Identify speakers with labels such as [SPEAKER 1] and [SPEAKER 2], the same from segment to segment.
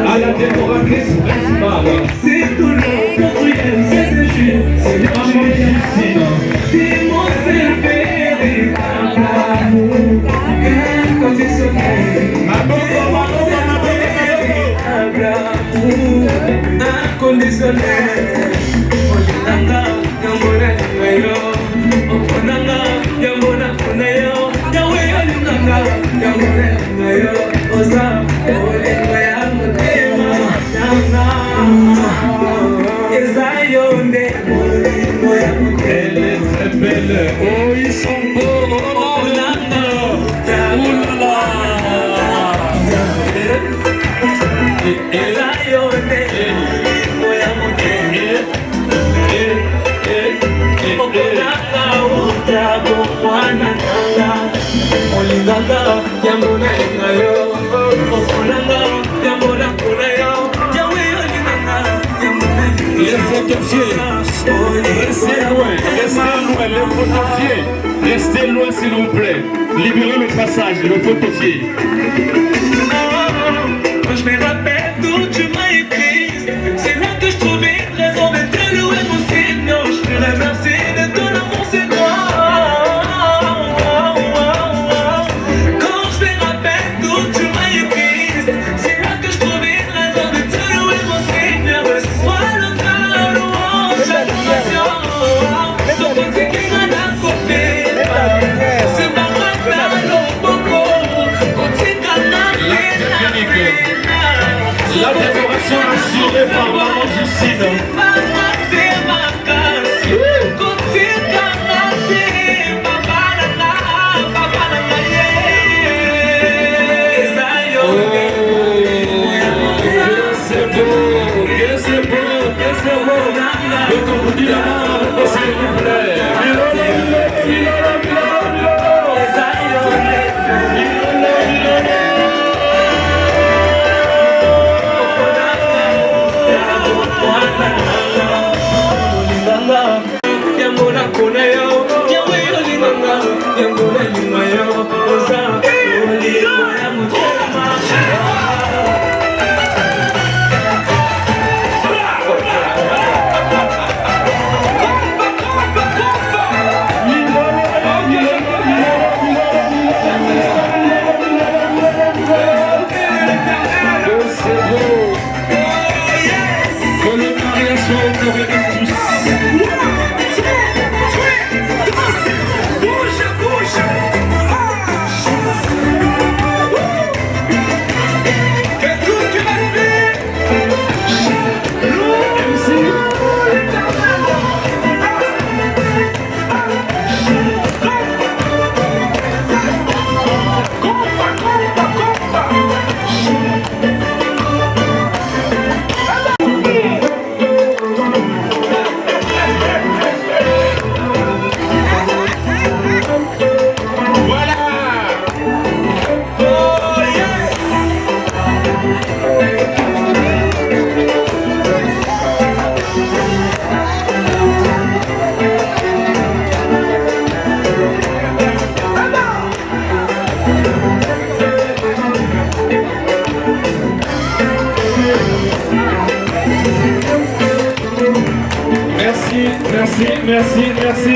[SPEAKER 1] à la décoratrice principale. C'est toujours quatrième, c'est le jus, c'est le magicien. C'est mon seul véritable amour, inconditionnel. Inconditionnel. Olanga, yamona ngayo. Okonanga, yamona kunayo. Yawe olanga, yamona ngayo. Oza, olenga yamutema, yana. Ezayonde, olenga yamutema. Elle est très belle. Oh, ils sont beaux. Olanga, oulala. Ezayonde.
[SPEAKER 2] Les photofiers, restez loin, les photofiers, restez loin s'il vous plaît. Libérez le passage, le photofier.
[SPEAKER 1] Je me rappelle d'où tu m'as écrit. C'est là que je trouvais une raison de te louer mon Seigneur. Je te remercie de ton amour, c'est toi. Quand je me rappelle d'où tu m'as écrit, c'est là que je trouvais une raison de te louer mon Seigneur. Sois le cœur, louange, adoration. Ton côté qui m'a accordé. C'est pas moi qui m'a l'opoko. Côté qui m'a
[SPEAKER 2] La décoration assurée par Maman Justine.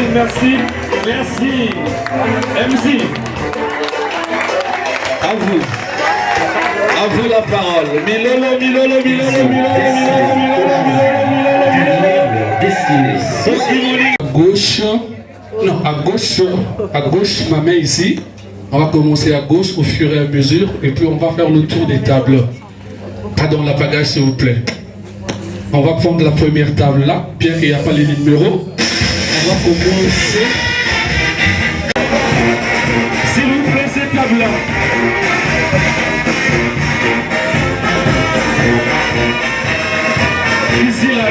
[SPEAKER 2] Merci. MC.
[SPEAKER 3] À vous la parole. Milolo. À gauche, ma main ici. On va commencer à gauche au fur et à mesure et puis on va faire le tour des tables. Pardon, la bagage s'il vous plaît. On va prendre la première table là, bien qu'il n'y a pas les numéros. On va commencer.
[SPEAKER 2] S'il vous plaît, cette table-là.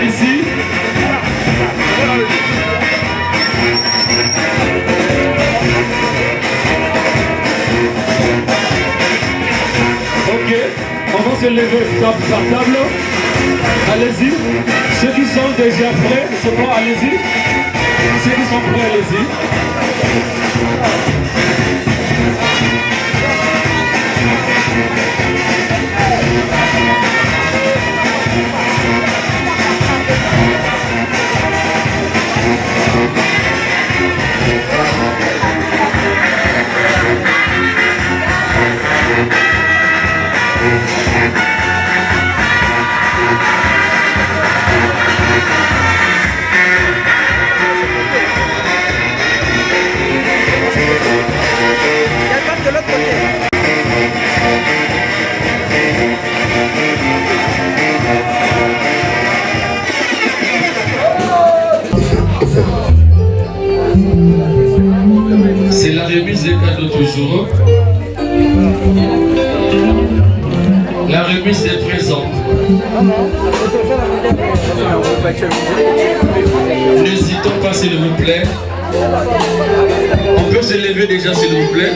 [SPEAKER 2] Ici. Ok, on va se lever table par table. Allez-y. Ceux qui sont déjà prêts, c'est bon, allez-y. Ceux qui sont prêts, allez-y.
[SPEAKER 3] N'hésitons pas, s'il vous plaît. On peut se lever déjà, s'il vous plaît.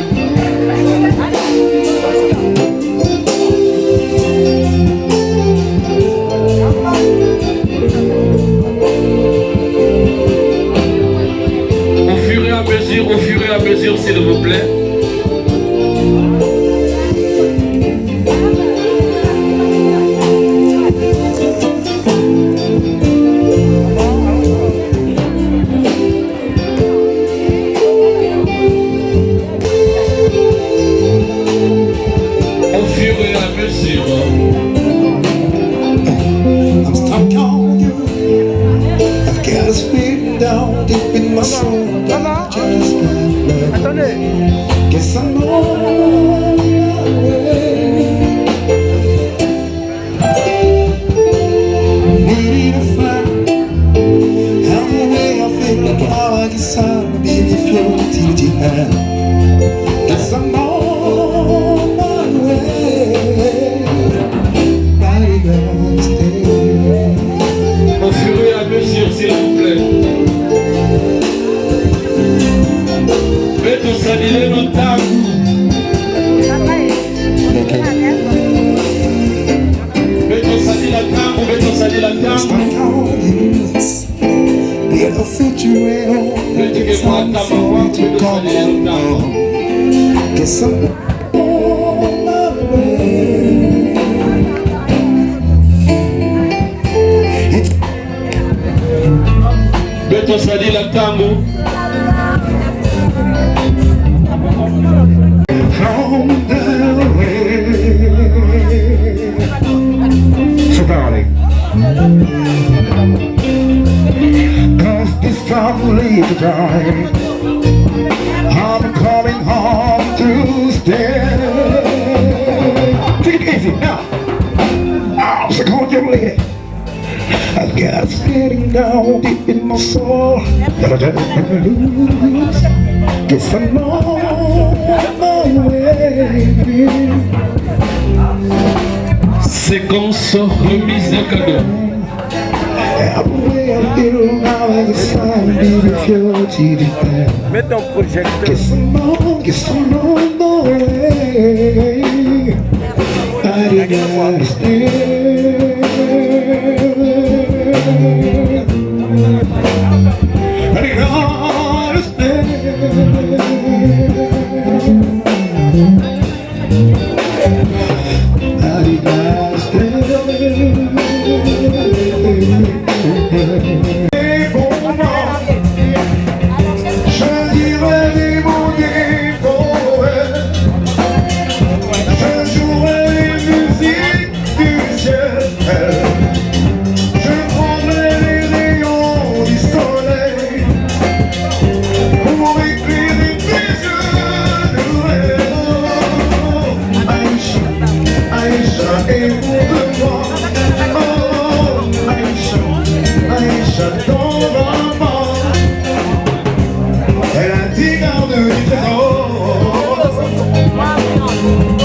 [SPEAKER 3] Au fur et à mesure, s'il vous plaît. Au fur et à mesure.
[SPEAKER 4] I'm stuck on you. I've got this feeling down deep in my soul. I just can't let it. Guess I'm on my way. Needing to find how the way I feel, how I decide to be with you till the end. Guess I'm on my way. Mighty God, stay.
[SPEAKER 3] Au fur et à mesure, s'il vous plaît. Beto salire no tango. Beto salire tango, Beto salire tango.
[SPEAKER 4] Be a future
[SPEAKER 3] Beto que mata mamãe, Beto salire no tango.
[SPEAKER 4] Guess I'm on my way.
[SPEAKER 3] Beto salire tango.
[SPEAKER 4] From the way. So darling, cause this family to die, I'm coming home to stay. Take it easy now. I'm so contemplating. I've got sitting down deep in my soul that I just can't lose. Guess I'm on my way.
[SPEAKER 3] Séquence remise de cadeau.
[SPEAKER 4] I'm way I feel now I decide to be with you till the end.
[SPEAKER 5] Mets ton projecteur.
[SPEAKER 4] Guess I'm on my way. I didn't stay. I didn't stay. Je dirai des mots, des poèmes. Je jouerai les musiques du ciel. Je prendrai les rayons du soleil pour éclairer tes yeux de rêve. Aïcha, Aïcha, écoute-moi. Oh, Aïcha, Aïcha, ton maman. Elle a 10 gardes du trésor.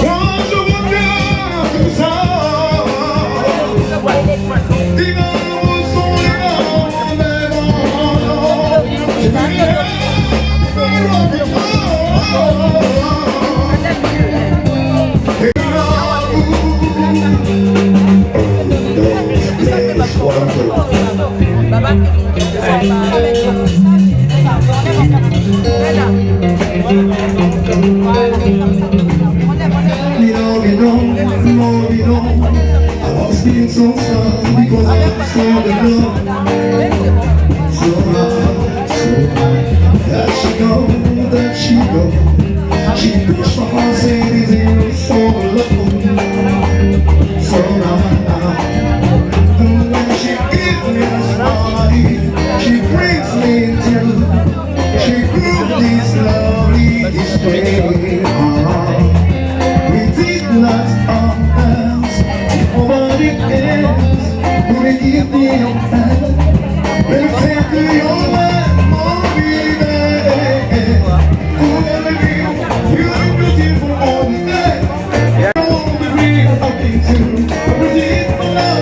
[SPEAKER 4] Quand je regarde tout ça, 10 gardes sont les gardes des vents. J'ai vu les gardes de et I was feeling so sad because I saw the love. So high, that she go, that she go. She pushed my heart, said it's in so low. So now, and when she gives me a smile, she brings me into, she grew this lovely display. We did not hands, nobody else, who will give me your hand, will take your hand, mommy, baby. Whoever you're beautiful all the day. I won't be real, I'll be too, I'm ready for love.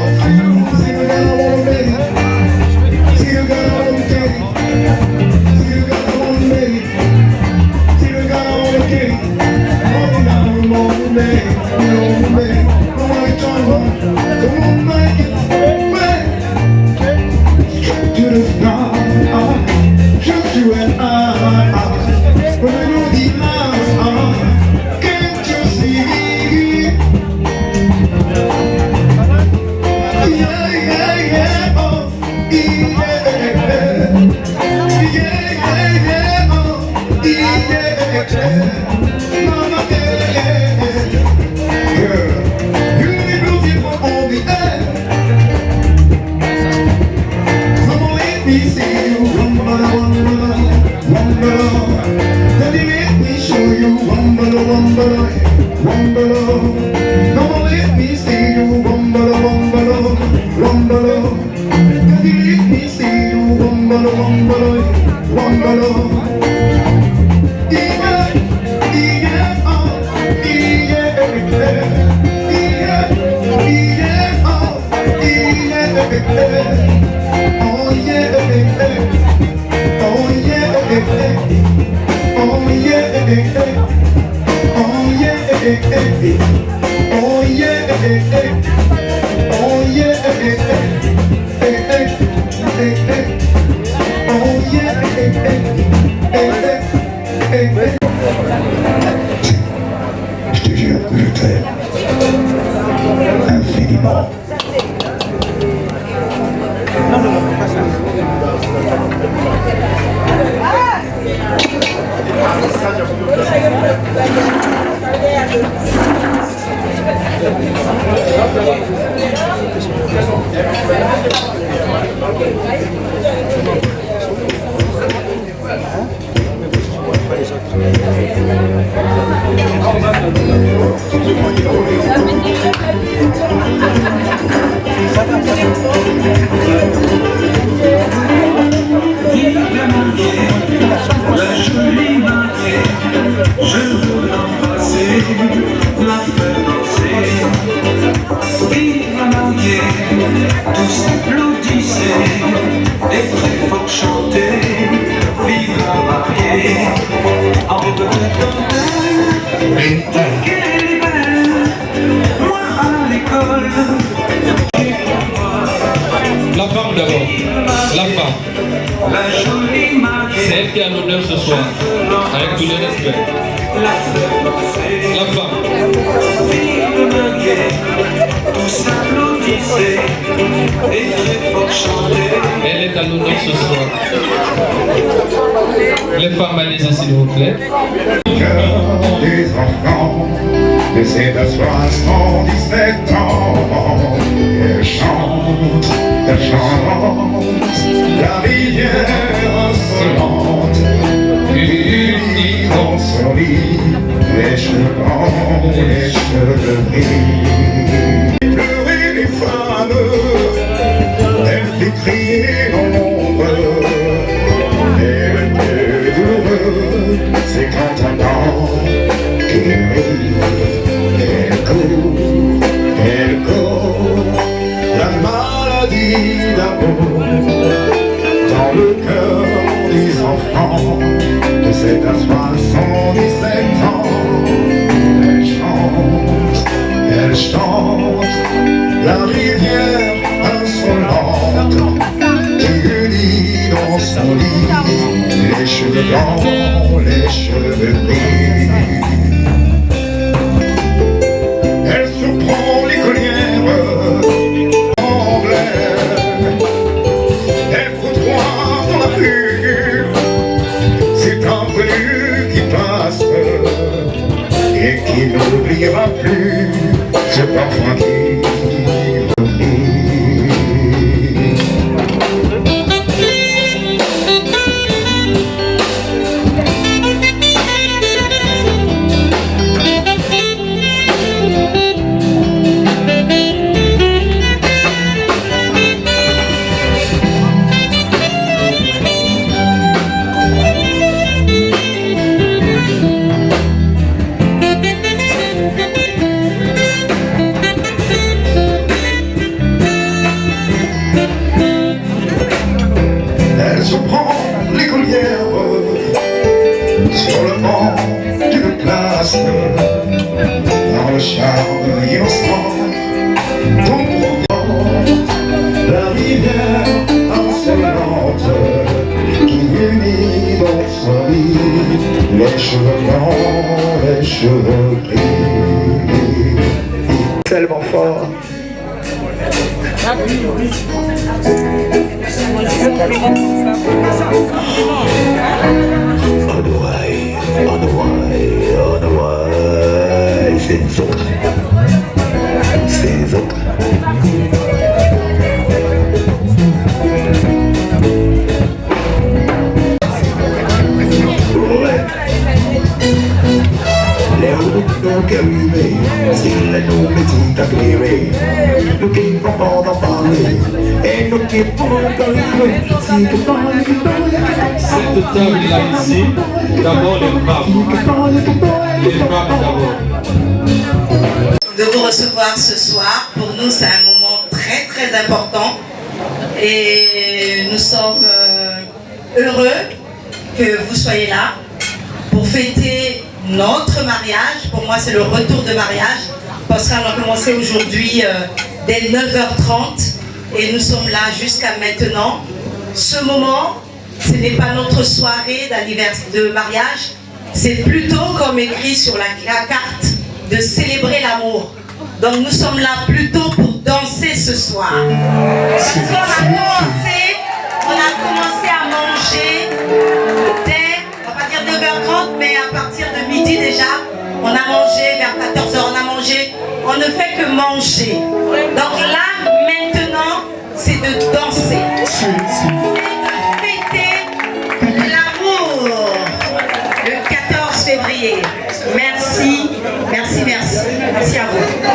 [SPEAKER 3] La femme d'abord, la femme. C'est elle qui a l'honneur ce soir, avec tout le respect. La femme. Elle est à l'honneur ce soir. Les femmes, allez-y s'il vous plaît.
[SPEAKER 4] Cœur des enfants de ces 77 ans, elle chante, la rivière insolente, unie dans son lit, les cheveux blancs, les cheveux gris. Pleurer les femmes, elle fait crier l'ombre, et le plus douloureux, c'est quand un an qui rit, elle court, la maladie d'amour dans le cœur des enfants de 7 à 77 ans. Elle chante, la rivière insolente qui unit dans son lit les cheveux blancs, les cheveux gris. Elle surprend l'écolière anglaise, elle foutoie dans la rue, c'est un venu qui passe et qui n'oubliera plus ce parfum qui sur le banc d'une classe, dans le charme innocent qu'on provence, la rivière insolente qui unit dans son lit les cheveux blancs, les cheveux gris. Tellement fort. On the way, c'est autres. Les routes donc arrivées, c'est la nous métiers arrivés. Nous qui pouvons en parler, et nous qui pouvons arriver.
[SPEAKER 3] Cette table là ici, d'abord les femmes. Les femmes d'abord.
[SPEAKER 5] De vous recevoir ce soir, pour nous c'est un moment très très important et nous sommes heureux que vous soyez là pour fêter notre mariage. Pour moi c'est le retour de mariage parce qu'on a commencé aujourd'hui dès 9h30 et nous sommes là jusqu'à maintenant. Ce moment, ce n'est pas notre soirée d'anniversaire de mariage, c'est plutôt comme écrit sur la carte de célébrer l'amour. Donc nous sommes là plutôt pour danser ce soir. Parce qu'on a commencé à manger dès, on va pas dire 9h30, mais à partir de midi déjà, on a mangé, vers 14h on a mangé. On ne fait que manger. Donc là, maintenant, c'est de danser. C'est de fêter l'amour. Le 14 février. Merci, merci, merci. Merci à vous.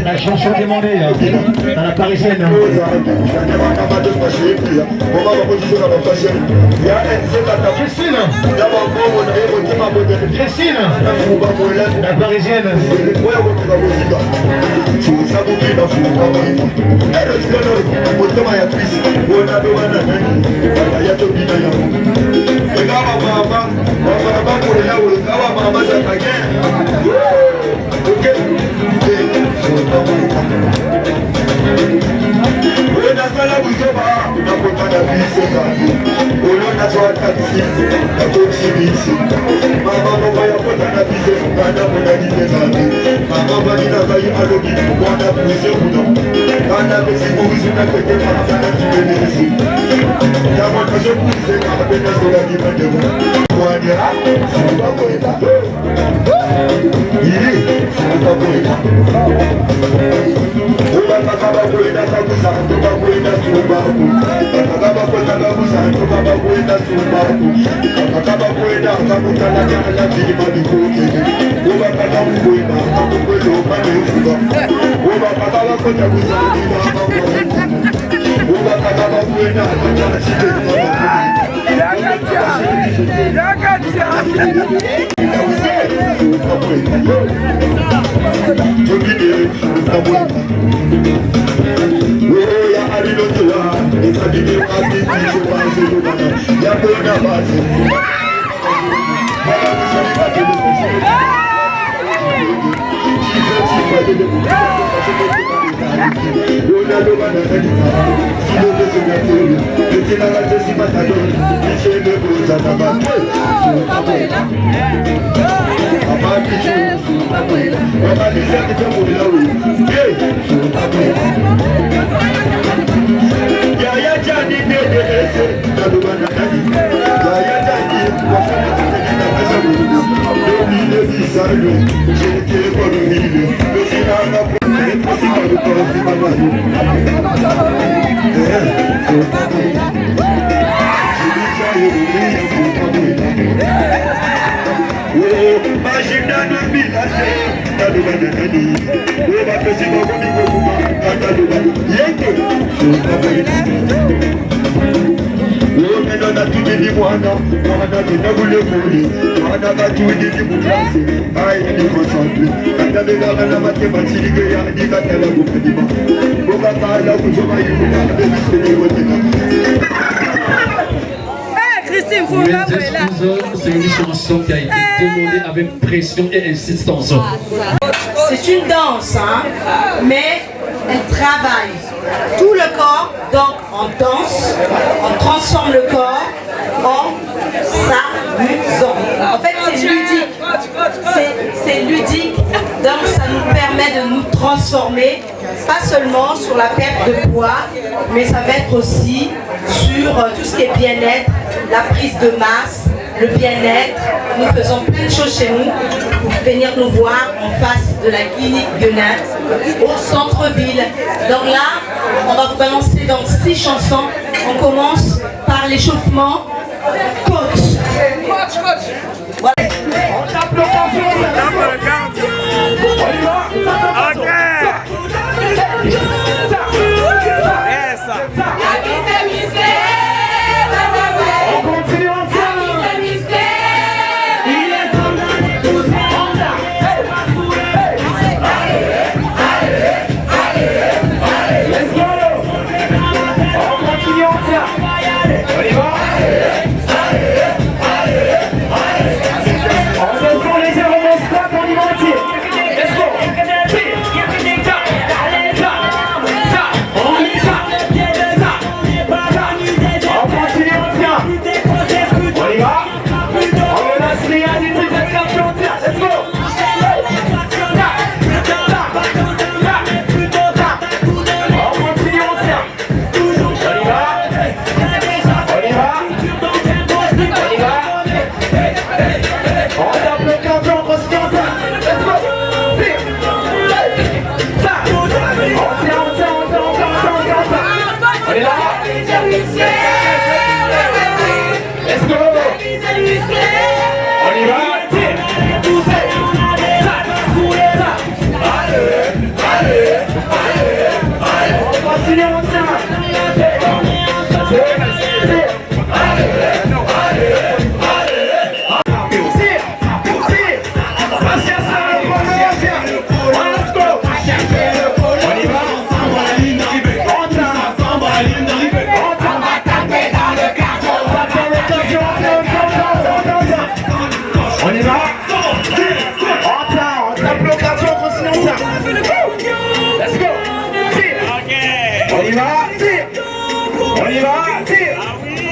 [SPEAKER 6] La chanson demandée dans la parisienne. Christine, la parisienne.
[SPEAKER 3] C'est une chanson qui a été demandée avec pression et insistance.
[SPEAKER 5] C'est une danse, hein, mais elle travaille tout le corps, donc on danse, on transforme le corps en s'amusant. En fait, c'est ludique. C'est ludique, donc ça nous permet de nous transformer, pas seulement sur la perte de poids, mais ça va être aussi sur tout ce qui est bien-être, la prise de masse, le bien-être. Nous faisons plein de choses chez nous. Vous pouvez venir nous voir en face de la clinique Guenin, au centre-ville. Donc là, on va vous balancer dans 6 chansons. On commence par l'échauffement coach. Voilà. On tape le
[SPEAKER 2] Let's go. On y va.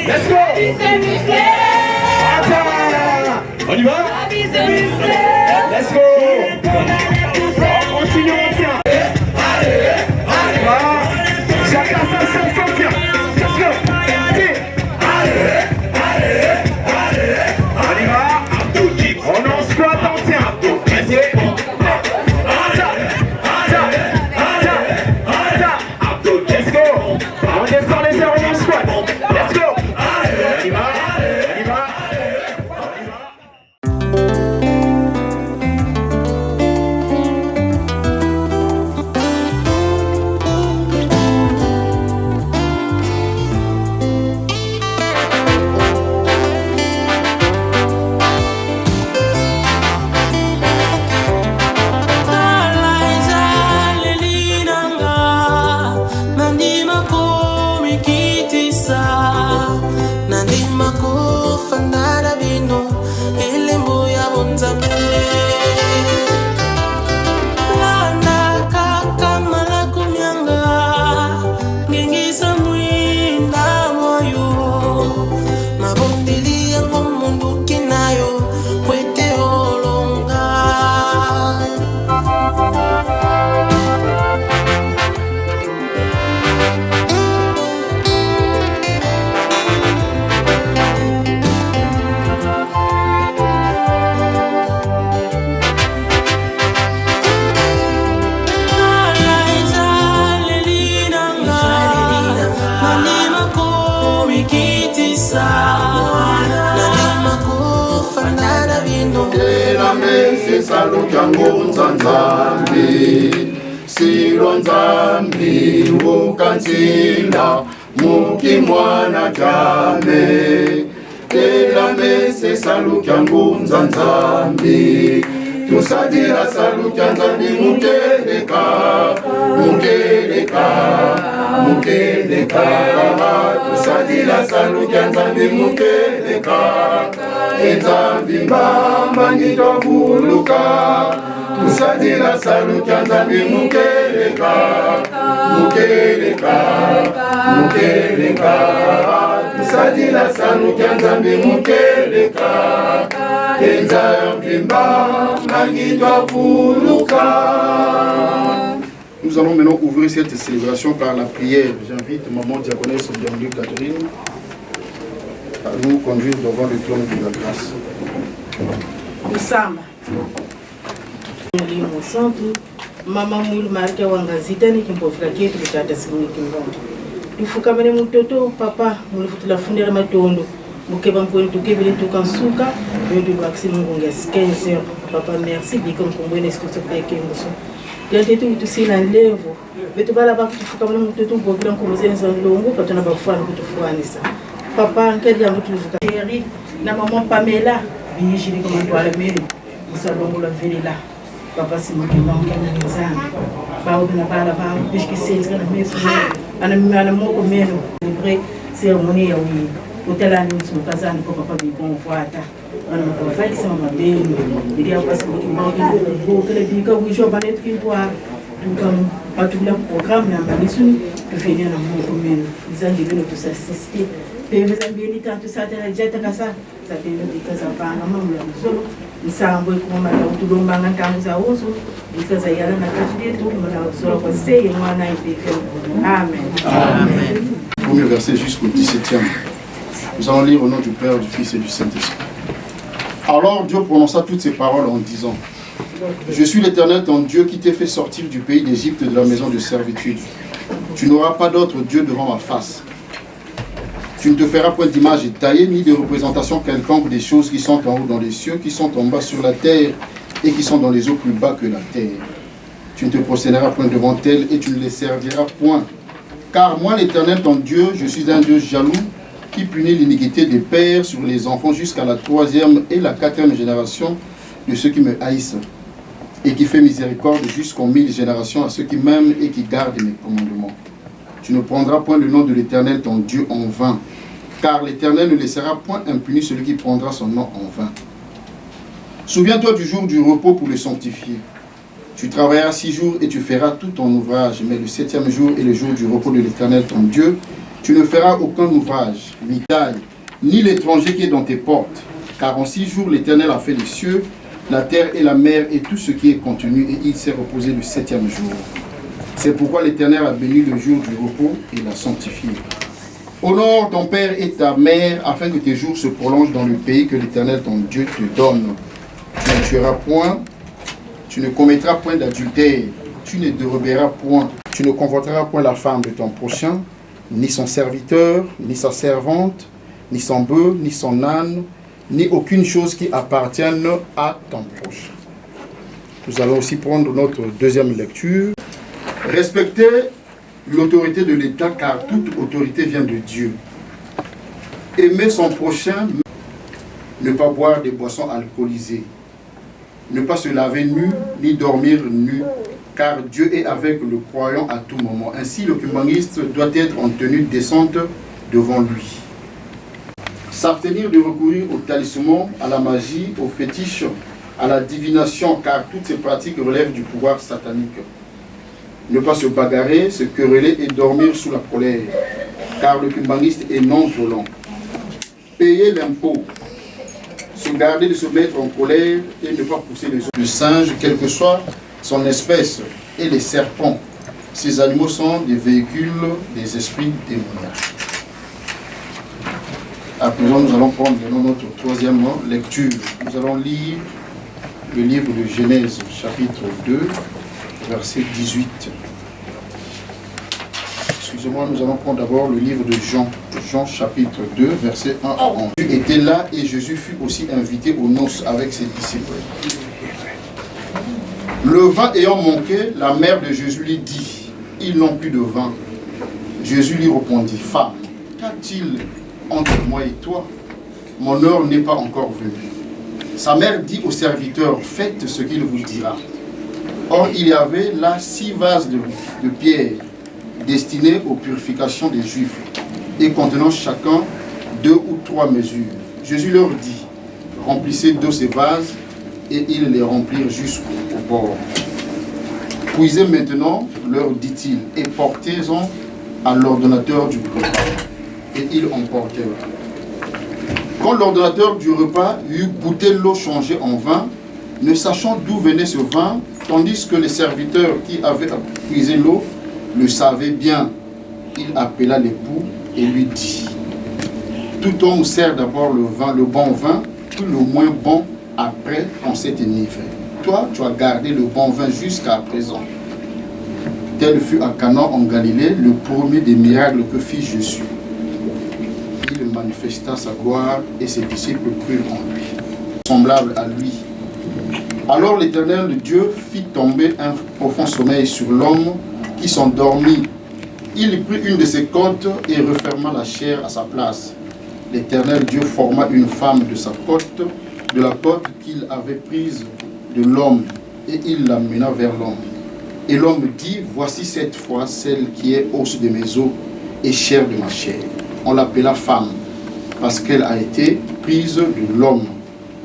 [SPEAKER 2] Let's go! On y va? Let's go! On continue, on tient. Chacun sa chanson, tient. Let's go! On y va? On en squat, on tient. Let's go! On descend les airs, on en squat. Let's go!
[SPEAKER 7] Nzambi ukansila mukimwana jame elame se salukia ngunza Nzambi tusadira salukia Nzambi mukeleka mukeleka mukeleka tusadira salukia Nzambi mukeleka Nzambi mama nitavuluka tusadira salukia Nzambi mukeleka mukeleka mukeleka tusadira salukia Nzambi mukeleka Nzambi mama nitavuluka. Nous allons maintenant ouvrir cette célébration par la prière. J'invite maman diaconesse Bienvenue Catherine à nous conduire devant le trône de la grâce.
[SPEAKER 8] Usama Mwalimu Santu mama mwili marke wangazita ni kimpofika ketu kitata simu kimbondo tufuka mene mtoto papa mulifutula fundira matondo mukeba mkweli tukebele tukansuka ndio baksi Mungu ngeskense papa merci biko mkombwene sikuto peke mbuso yante tu tusina levo betu bala bakutufuka mene mtoto mbovila nkomozenza longo patona bafana kutufuanisa papa nkeli yangu tulivuka Thierry na maman Pamela bishi ni kama twala mimi musalongo la velela papa simukimba ngena ngezana bawo na bala ba bishki senza na meso ana moko meno libre cérémonie ya wi utela ni mukazani kwa papa bibon fuata ana ko fai sama mabeni ili hapa simukimba ngena kile bika wisho banet kitwa tukam patula programme na malisuni tufenia na moko meno izangi bino tusasisti peve zambili tanto satela jeta kasa satela dikaza banga mamula msolo nsambo ikuma la utulombanga ntangu za uso dikaza yala na kashide tu mala usolo kwa seye mwana ipeke. Amen. Amen.
[SPEAKER 7] Premier verset jusqu'au 17e. Nous allons lire au nom du Père, du Fils et du Saint-Esprit. Alors Dieu prononça toutes ces paroles en disant: Je suis l'Éternel ton Dieu qui t'ai fait sortir du pays d'Égypte, de la maison de servitude. Tu n'auras pas d'autre Dieu devant ma face. Tu ne te feras point d'image taillée, ni de représentation quelconque des choses qui sont en haut dans les cieux, qui sont en bas sur la terre, et qui sont dans les eaux plus bas que la terre. Tu ne te procéderas point devant elles, et tu ne les serviras point. Car moi, l'Éternel, ton Dieu, je suis un Dieu jaloux, qui punit l'iniquité des pères sur les enfants jusqu'à la 3e et la 4e génération de ceux qui me haïssent, et qui fait miséricorde jusqu'aux 1000 générations à ceux qui m'aiment et qui gardent mes commandements. Tu ne prendras point le nom de l'Éternel, ton Dieu, en vain, car l'Éternel ne laissera point impuni celui qui prendra son nom en vain. Souviens-toi du jour du repos pour le sanctifier. Tu travailleras 6 jours et tu feras tout ton ouvrage, mais le 7e jour est le jour du repos de l'Éternel, ton Dieu. Tu ne feras aucun ouvrage, ni taille, ni l'étranger qui est dans tes portes, car en 6 jours l'Éternel a fait les cieux, la terre et la mer et tout ce qui est contenu, et il s'est reposé le 7e jour. C'est pourquoi l'Éternel a béni le jour du repos et l'a sanctifié. Honore ton père et ta mère, afin que tes jours se prolongent dans le pays que l'Éternel ton Dieu te donne. Tu ne tueras point, tu ne commettras point d'adultère, tu ne déroberas point, tu ne convoiteras point la femme de ton prochain, ni son serviteur, ni sa servante, ni son bœuf, ni son âne, ni aucune chose qui appartienne à ton prochain. Nous allons aussi prendre notre deuxième lecture. Respectez l'autorité de l'État, car toute autorité vient de Dieu. Aimer son prochain, ne pas boire des boissons alcoolisées, ne pas se laver nu, ni dormir nu, car Dieu est avec le croyant à tout moment. Ainsi, le cumaniste doit être en tenue décente devant lui. S'abstenir de recourir au talisman, à la magie, au fétiche, à la divination, car toutes ces pratiques relèvent du pouvoir satanique. Ne pas se bagarrer, se quereller et dormir sous la colère, car le cumaniste est non violent. Payer l'impôt, se garder de se mettre en colère et ne pas pousser les autres. Le singe, quelle que soit son espèce, et les serpents. Ces animaux sont des véhicules des esprits démoniaques. À présent, nous allons prendre notre troisième lecture. Nous allons lire le livre de Genèse, chapitre 2, verset 18. Excusez-moi, nous allons prendre d'abord le livre de Jean, Jean chapitre 2, verset 1 à 11. Jésus était là et Jésus fut aussi invité aux noces avec ses disciples. Le vin ayant manqué, la mère de Jésus lui dit, « Ils n'ont plus de vin. » Jésus lui répondit, « Femme, qu'a-t-il entre moi et toi? Mon heure n'est pas encore venue. » Sa mère dit au serviteur, « Faites ce qu'il vous dira. » Or, il y avait là 6 vases de pierre destinés aux purifications des Juifs et contenant chacun 2 ou 3 mesures. Jésus leur dit, « Remplissez d'eau ces vases, et ils les remplirent jusqu'au bord. Puisez maintenant, leur dit-il, et portez-en à l'ordonnateur du repas. » Et ils en portèrent. Quand l'ordonnateur du repas eut goûté l'eau changée en vin, ne sachant d'où venait ce vin, tandis que les serviteurs qui avaient puisé l'eau le savaient bien, il appela l'époux et lui dit, « Tout homme sert d'abord le bon vin, puis le moins bon après on s'est enivré. Toi, tu as gardé le bon vin jusqu'à présent. » Tel fut à Cana en Galilée le premier des miracles que fit Jésus. Il manifesta sa gloire et ses disciples crurent en lui, semblable à lui. Alors l'Éternel Dieu fit tomber un profond sommeil sur l'homme qui s'endormit. Il prit une de ses côtes et referma la chair à sa place. L'Éternel Dieu forma une femme de sa côte, de la côte qu'il avait prise de l'homme, et il l'amena vers l'homme. Et l'homme dit, voici cette fois celle qui est os de mes os et chair de ma chair. On l'appela femme, parce qu'elle a été prise de l'homme.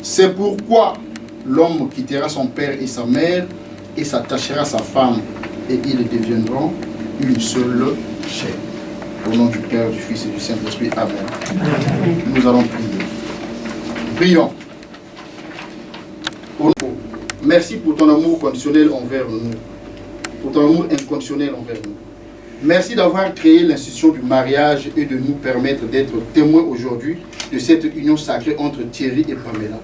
[SPEAKER 7] C'est pourquoi l'homme quittera son père et sa mère et s'attachera à sa femme, et ils deviendront une seule chair. Au nom du Père, du Fils et du Saint-Esprit. Amen. Nous allons prier. Prions. Merci pour ton amour conditionnel envers nous, pour ton amour inconditionnel envers nous. Merci d'avoir créé l'institution du mariage et de nous permettre d'être témoins aujourd'hui de cette union sacrée entre Thierry et Pamela.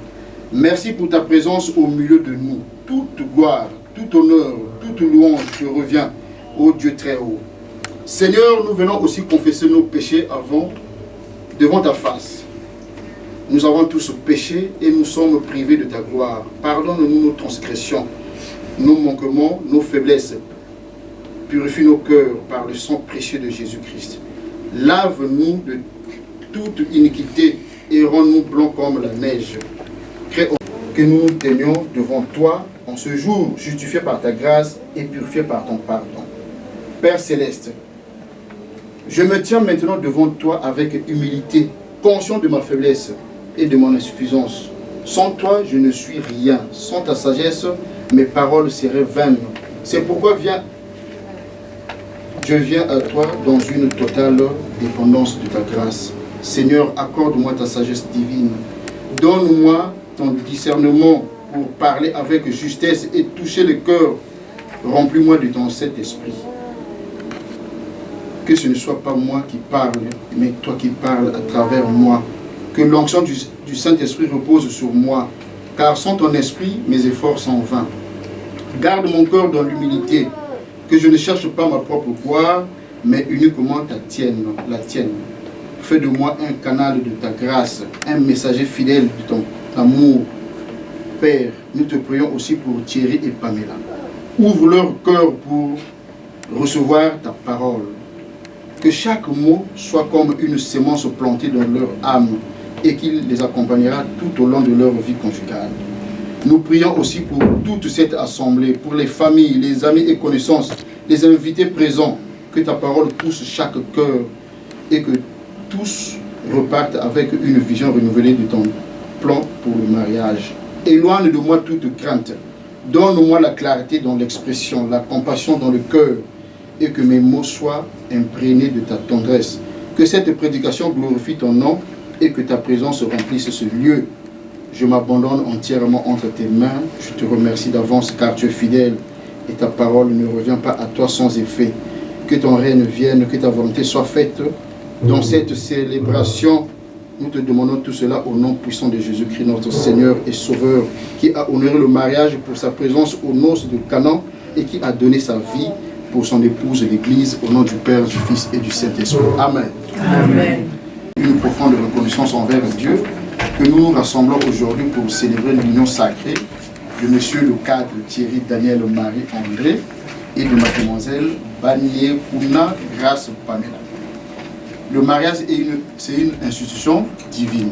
[SPEAKER 7] Merci pour ta présence au milieu de nous. Toute gloire, tout honneur, toute louange te revient, ô Dieu très haut. Seigneur, nous venons aussi confesser nos péchés avant devant ta face. Nous avons tous péché et nous sommes privés de ta gloire. Pardonne-nous nos transgressions, nos manquements, nos faiblesses. Purifie nos cœurs par le sang précieux de Jésus-Christ. Lave-nous de toute iniquité et rends-nous blancs comme la neige. Crée que nous t'aimions devant toi en ce jour, justifié par ta grâce et purifié par ton pardon. Père céleste, je me tiens maintenant devant toi avec humilité, conscient de ma faiblesse et de mon insuffisance. Sans toi, je ne suis rien. Sans ta sagesse, mes paroles seraient vaines. C'est pourquoi je viens à toi dans une totale dépendance de ta grâce. Seigneur, accorde-moi ta sagesse divine. Donne-moi ton discernement pour parler avec justesse et toucher le cœur. Remplis-moi de ton Saint-Esprit. Que ce ne soit pas moi qui parle, mais toi qui parles à travers moi. Que l'onction du Saint-Esprit repose sur moi, car sans ton esprit, mes efforts sont vains. Garde mon cœur dans l'humilité, que je ne cherche pas ma propre gloire, mais uniquement la tienne. Fais de moi un canal de ta grâce, un messager fidèle de ton amour. Père, nous te prions aussi pour Thierry et Pamela. Ouvre leur cœur pour recevoir ta parole. Que chaque mot soit comme une sémence plantée dans leur âme et qu'il les accompagnera tout au long de leur vie conjugale. Nous prions aussi pour toute cette assemblée, pour les familles, les amis et connaissances, les invités présents. Que ta parole touche chaque cœur et que tous repartent avec une vision renouvelée de ton plan pour le mariage. Éloigne de moi toute crainte. Donne-moi la clarté dans l'expression, la compassion dans le cœur et que mes mots soient imprégnés de ta tendresse. Que cette prédication glorifie ton nom et que ta présence remplisse ce lieu. Je m'abandonne entièrement entre tes mains. Je te remercie d'avance car tu es fidèle et ta parole ne revient pas à toi sans effet. Que ton règne vienne, que ta volonté soit faite dans cette célébration. Nous te demandons tout cela au nom puissant de Jésus-Christ, notre Seigneur et Sauveur, qui a honoré le mariage pour sa présence aux noces de Canaan et qui a donné sa vie pour son épouse l'Église, au nom du Père, du Fils et du Saint-Esprit. Amen.
[SPEAKER 8] Amen.
[SPEAKER 7] Une profonde reconnaissance envers Dieu que nous nous rassemblons aujourd'hui pour célébrer l'union sacrée de Monsieur le cadre Thierry Daniel Marie André et de Mademoiselle Banier Kuna Grâce Pamela. Le mariage c'est une institution divine,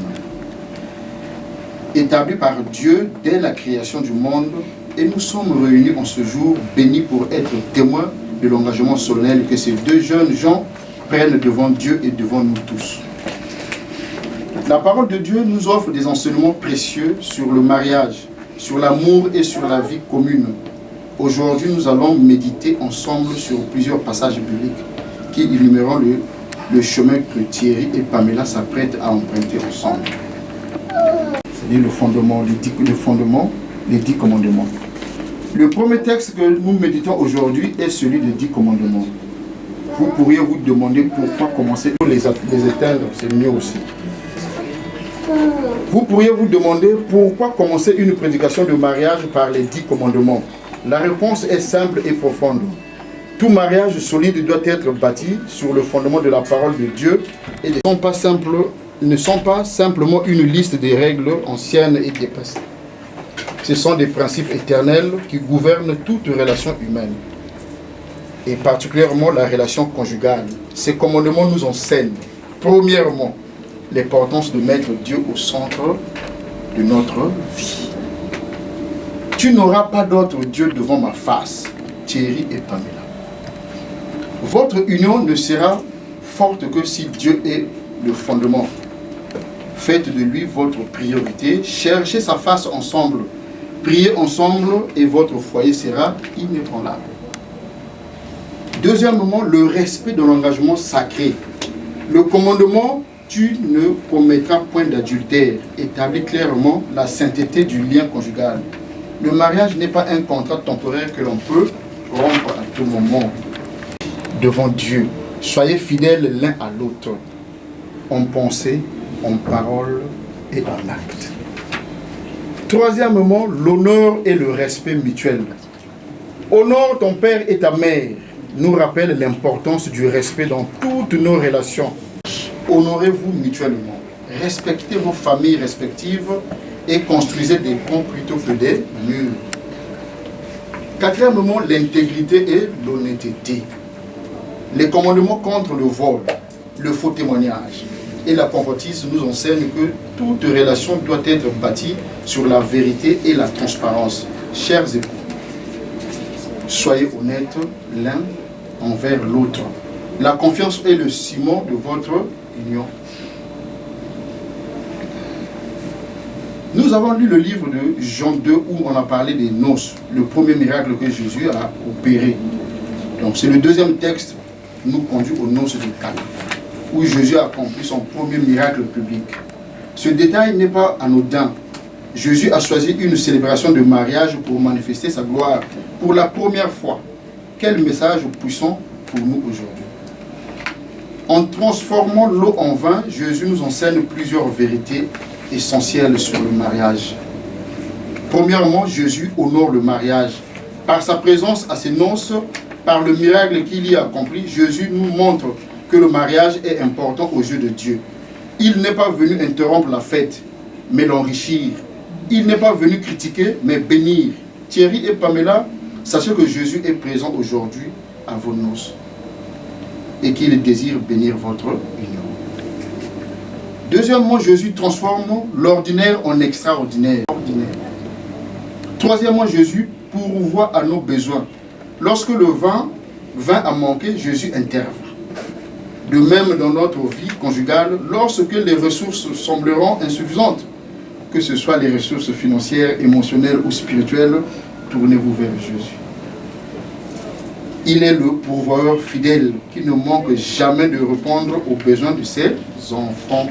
[SPEAKER 7] établie par Dieu dès la création du monde, et nous sommes réunis en ce jour bénis pour être témoins de l'engagement solennel que ces deux jeunes gens prennent devant Dieu et devant nous tous. La parole de Dieu nous offre des enseignements précieux sur le mariage, sur l'amour et sur la vie commune. Aujourd'hui, nous allons méditer ensemble sur plusieurs passages bibliques qui illuméreront le chemin que Thierry et Pamela s'apprêtent à emprunter ensemble. C'est-à-dire le fondement, les 10 commandements. Le premier texte que nous méditons aujourd'hui est celui des 10 commandements. Vous pourriez vous demander pourquoi commencer les éteindre, c'est mieux aussi. Vous pourriez vous demander pourquoi commencer une prédication de mariage par les 10 commandements. La réponse est simple et profonde. Tout mariage solide doit être bâti sur le fondement de la parole de Dieu et ne sont pas simplement une liste de règles anciennes et dépassées. Ce sont des principes éternels qui gouvernent toute relation humaine, et particulièrement la relation conjugale. Ces commandements nous enseignent, premièrement, l'importance de mettre Dieu au centre de notre vie. Tu n'auras pas d'autre Dieu devant ma face, Thierry et Pamela. Votre union ne sera forte que si Dieu est le fondement. Faites de lui votre priorité, cherchez sa face ensemble, priez ensemble et votre foyer sera inébranlable. Deuxièmement, le respect de l'engagement sacré. Le commandement « Tu ne commettras point d'adultère » établit clairement la sainteté du lien conjugal. Le mariage n'est pas un contrat temporaire que l'on peut rompre à tout moment. Devant Dieu, soyez fidèles l'un à l'autre, en pensée, en parole et en acte. Troisièmement, l'honneur et le respect mutuel. Honore ton père et ta mère nous rappelle l'importance du respect dans toutes nos relations. Honorez-vous mutuellement. Respectez vos familles respectives et construisez des ponts plutôt que des murs. Quatrièmement, l'intégrité et l'honnêteté. Les commandements contre le vol, le faux témoignage et la convoitise nous enseignent que toute relation doit être bâtie sur la vérité et la transparence. Chers époux, soyez honnêtes l'un envers l'autre. La confiance est le ciment de votre union. Nous avons lu le livre de Jean 2 où on a parlé des noces, le premier miracle que Jésus a opéré. Donc c'est le deuxième texte qui nous conduit aux noces de Cana, où Jésus a accompli son premier miracle public. Ce détail n'est pas anodin. Jésus a choisi une célébration de mariage pour manifester sa gloire pour la première fois. Quel message puissant pour nous aujourd'hui. En transformant l'eau en vin, Jésus nous enseigne plusieurs vérités essentielles sur le mariage. Premièrement, Jésus honore le mariage. Par sa présence à ses noces, par le miracle qu'il y a accompli, Jésus nous montre que le mariage est important aux yeux de Dieu. Il n'est pas venu interrompre la fête, mais l'enrichir. Il n'est pas venu critiquer, mais bénir. Thierry et Pamela, sachez que Jésus est présent aujourd'hui à vos noces et qu'il désire bénir votre union. Deuxièmement, Jésus transforme l'ordinaire en extraordinaire. Troisièmement, Jésus pourvoit à nos besoins. Lorsque le vin a manqué, Jésus intervient. De même dans notre vie conjugale, lorsque les ressources sembleront insuffisantes, que ce soit les ressources financières, émotionnelles ou spirituelles, tournez-vous vers Jésus. Il est le pourvoyeur fidèle qui ne manque jamais de répondre aux besoins de ses enfants.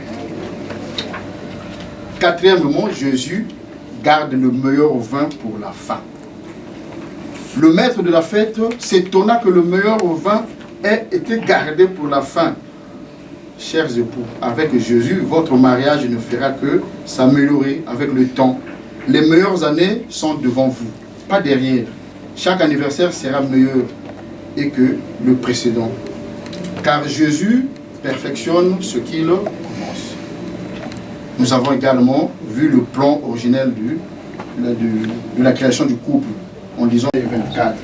[SPEAKER 7] Quatrièmement, Jésus garde le meilleur vin pour la fin. Le maître de la fête s'étonna que le meilleur vin ait été gardé pour la fin. Chers époux, avec Jésus, votre mariage ne fera que s'améliorer avec le temps. Les meilleures années sont devant vous, pas derrière. Chaque anniversaire sera meilleur et que le précédent. Car Jésus perfectionne ce qu'il commence. Nous avons également vu le plan originel de la création du couple en lisant les 24.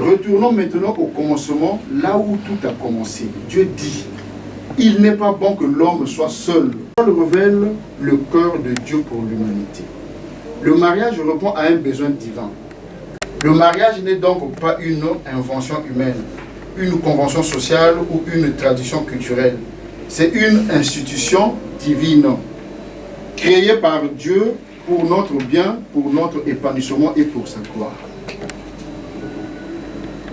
[SPEAKER 7] Retournons maintenant au commencement, là où tout a commencé. Dieu dit, il n'est pas bon que l'homme soit seul. Paul révèle le cœur de Dieu pour l'humanité. Le mariage répond à un besoin divin. Le mariage n'est donc pas une invention humaine, une convention sociale ou une tradition culturelle. C'est une institution divine, créée par Dieu pour notre bien, pour notre épanouissement et pour sa gloire.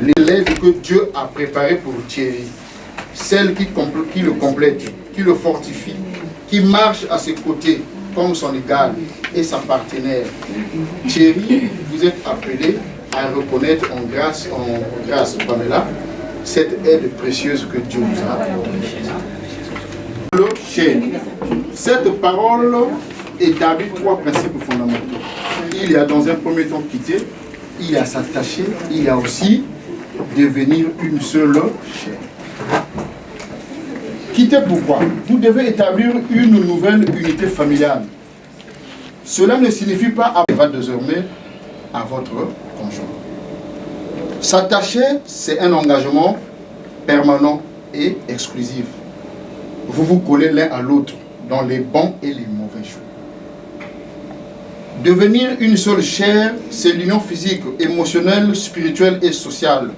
[SPEAKER 7] L'élève que Dieu a préparé pour Thierry, celle qui le complète, qui le fortifie, qui marche à ses côtés comme son égal et sa partenaire. Thierry, vous êtes appelé à reconnaître en grâce, Pamela, cette aide précieuse que Dieu vous a donnée. Cette parole établit trois principes fondamentaux. Il y a dans un premier temps quitter, il y a s'attacher, il y a aussi devenir une seule chair. Quitter pourquoi? Vous devez établir une nouvelle unité familiale. Cela ne signifie pas va désormais à votre conjoint. S'attacher, c'est un engagement permanent et exclusif. Vous vous collez l'un à l'autre dans les bons et les mauvais jours. Devenir une seule chair, c'est l'union physique, émotionnelle, spirituelle et sociale.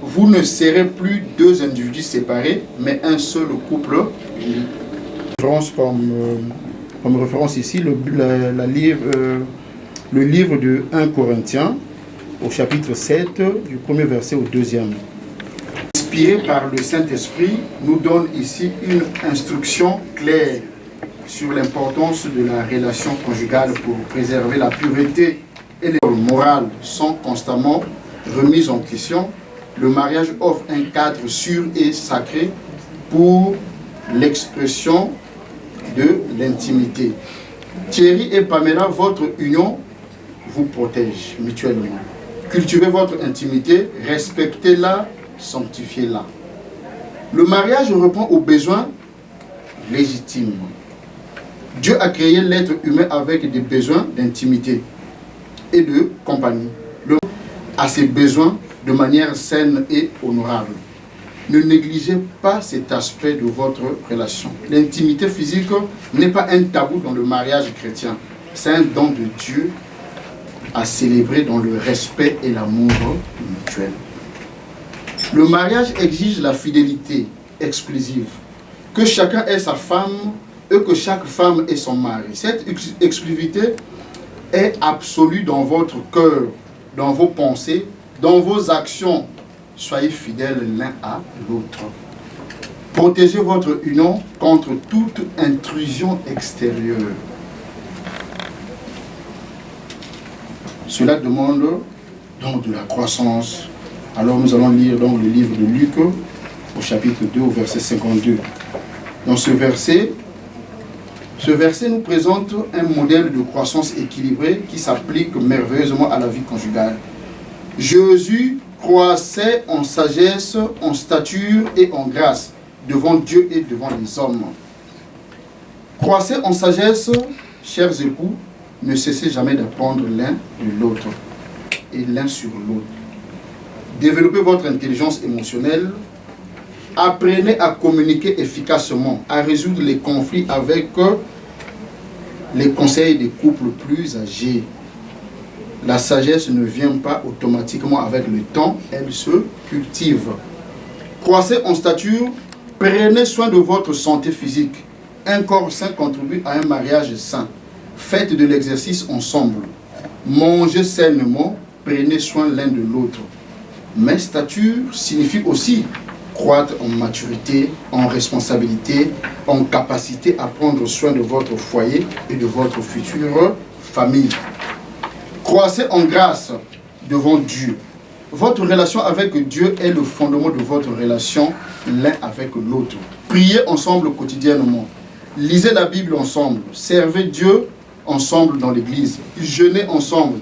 [SPEAKER 7] Vous ne serez plus deux individus séparés, mais un seul couple uni. Comme référence ici, le livre de 1 Corinthiens, au chapitre 7, du premier verset au deuxième. Inspiré par le Saint-Esprit, nous donne ici une instruction claire sur l'importance de la relation conjugale pour préserver la pureté et les morales sont constamment remises en question. Le mariage offre un cadre sûr et sacré pour l'expression de l'intimité. Thierry et Pamela, votre union vous protège mutuellement. Cultivez votre intimité, respectez-la, sanctifiez-la. Le mariage répond aux besoins légitime. Dieu a créé l'être humain avec des besoins d'intimité et de compagnie. L'homme a ses besoins de manière saine et honorable. Ne négligez pas cet aspect de votre relation. L'intimité physique n'est pas un tabou dans le mariage chrétien. C'est un don de Dieu à célébrer dans le respect et l'amour mutuel. Le mariage exige la fidélité exclusive. Que chacun ait sa femme et que chaque femme ait son mari. Cette exclusivité est absolue dans votre cœur, dans vos pensées, dans vos actions. Soyez fidèles l'un à l'autre. Protégez votre union contre toute intrusion extérieure. Cela demande donc de la croissance. Alors nous allons lire donc le livre de Luc au chapitre 2 au verset 52. Dans ce verset nous présente un modèle de croissance équilibré qui s'applique merveilleusement à la vie conjugale. Jésus croissait en sagesse, en stature et en grâce devant Dieu et devant les hommes. Croissez en sagesse, chers époux, ne cessez jamais d'apprendre l'un de l'autre et l'un sur l'autre. Développez votre intelligence émotionnelle. Apprenez à communiquer efficacement, à résoudre les conflits avec les conseils des couples plus âgés. La sagesse ne vient pas automatiquement avec le temps, elle se cultive. Croissez en stature, prenez soin de votre santé physique. Un corps sain contribue à un mariage sain. Faites de l'exercice ensemble. Mangez sainement, prenez soin l'un de l'autre. Mais stature signifie aussi croître en maturité, en responsabilité, en capacité à prendre soin de votre foyer et de votre future famille. Croissez en grâce devant Dieu. Votre relation avec Dieu est le fondement de votre relation l'un avec l'autre. Priez ensemble quotidiennement. Lisez la Bible ensemble. Servez Dieu ensemble dans l'église. Jeûnez ensemble.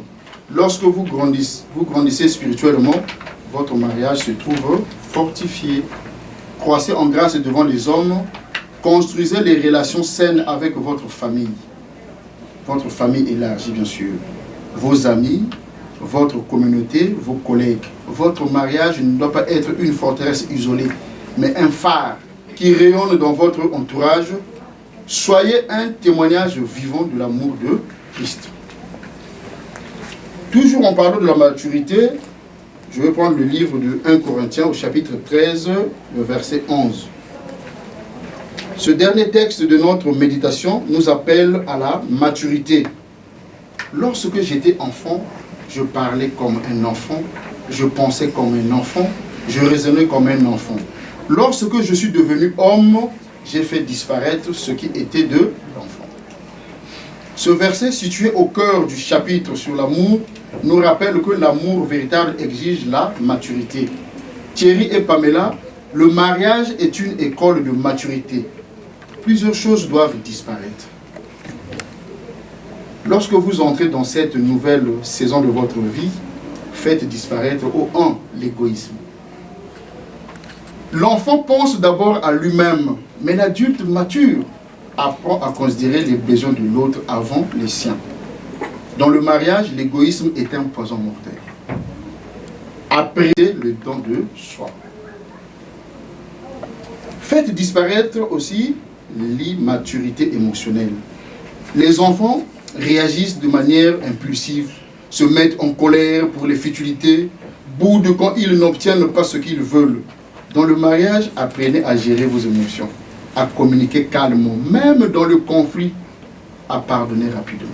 [SPEAKER 7] Lorsque vous grandissez spirituellement, votre mariage se trouve fortifié. Croissez en grâce devant les hommes. Construisez les relations saines avec votre famille. Votre famille élargie, bien sûr. Vos amis, votre communauté, vos collègues. Votre mariage ne doit pas être une forteresse isolée, mais un phare qui rayonne dans votre entourage. Soyez un témoignage vivant de l'amour de Christ. Toujours en parlant de la maturité, je vais prendre le livre de 1 Corinthiens au chapitre 13, le verset 11. Ce dernier texte de notre méditation nous appelle à la maturité. Lorsque j'étais enfant, je parlais comme un enfant, je pensais comme un enfant, je raisonnais comme un enfant. Lorsque je suis devenu homme, j'ai fait disparaître ce qui était de l'enfant. Ce verset situé au cœur du chapitre sur l'amour nous rappelle que l'amour véritable exige la maturité. Thierry et Pamela, le mariage est une école de maturité. Plusieurs choses doivent disparaître. Lorsque vous entrez dans cette nouvelle saison de votre vie, faites disparaître l'égoïsme. L'enfant pense d'abord à lui-même, mais l'adulte mature apprend à considérer les besoins de l'autre avant les siens. Dans le mariage, l'égoïsme est un poison mortel. Apprenez le don de soi. Faites disparaître aussi l'immaturité émotionnelle. Les enfants réagissent de manière impulsive, se mettent en colère pour les futilités, boudent quand ils n'obtiennent pas ce qu'ils veulent. Dans le mariage, apprenez à gérer vos émotions, à communiquer calmement, même dans le conflit, à pardonner rapidement.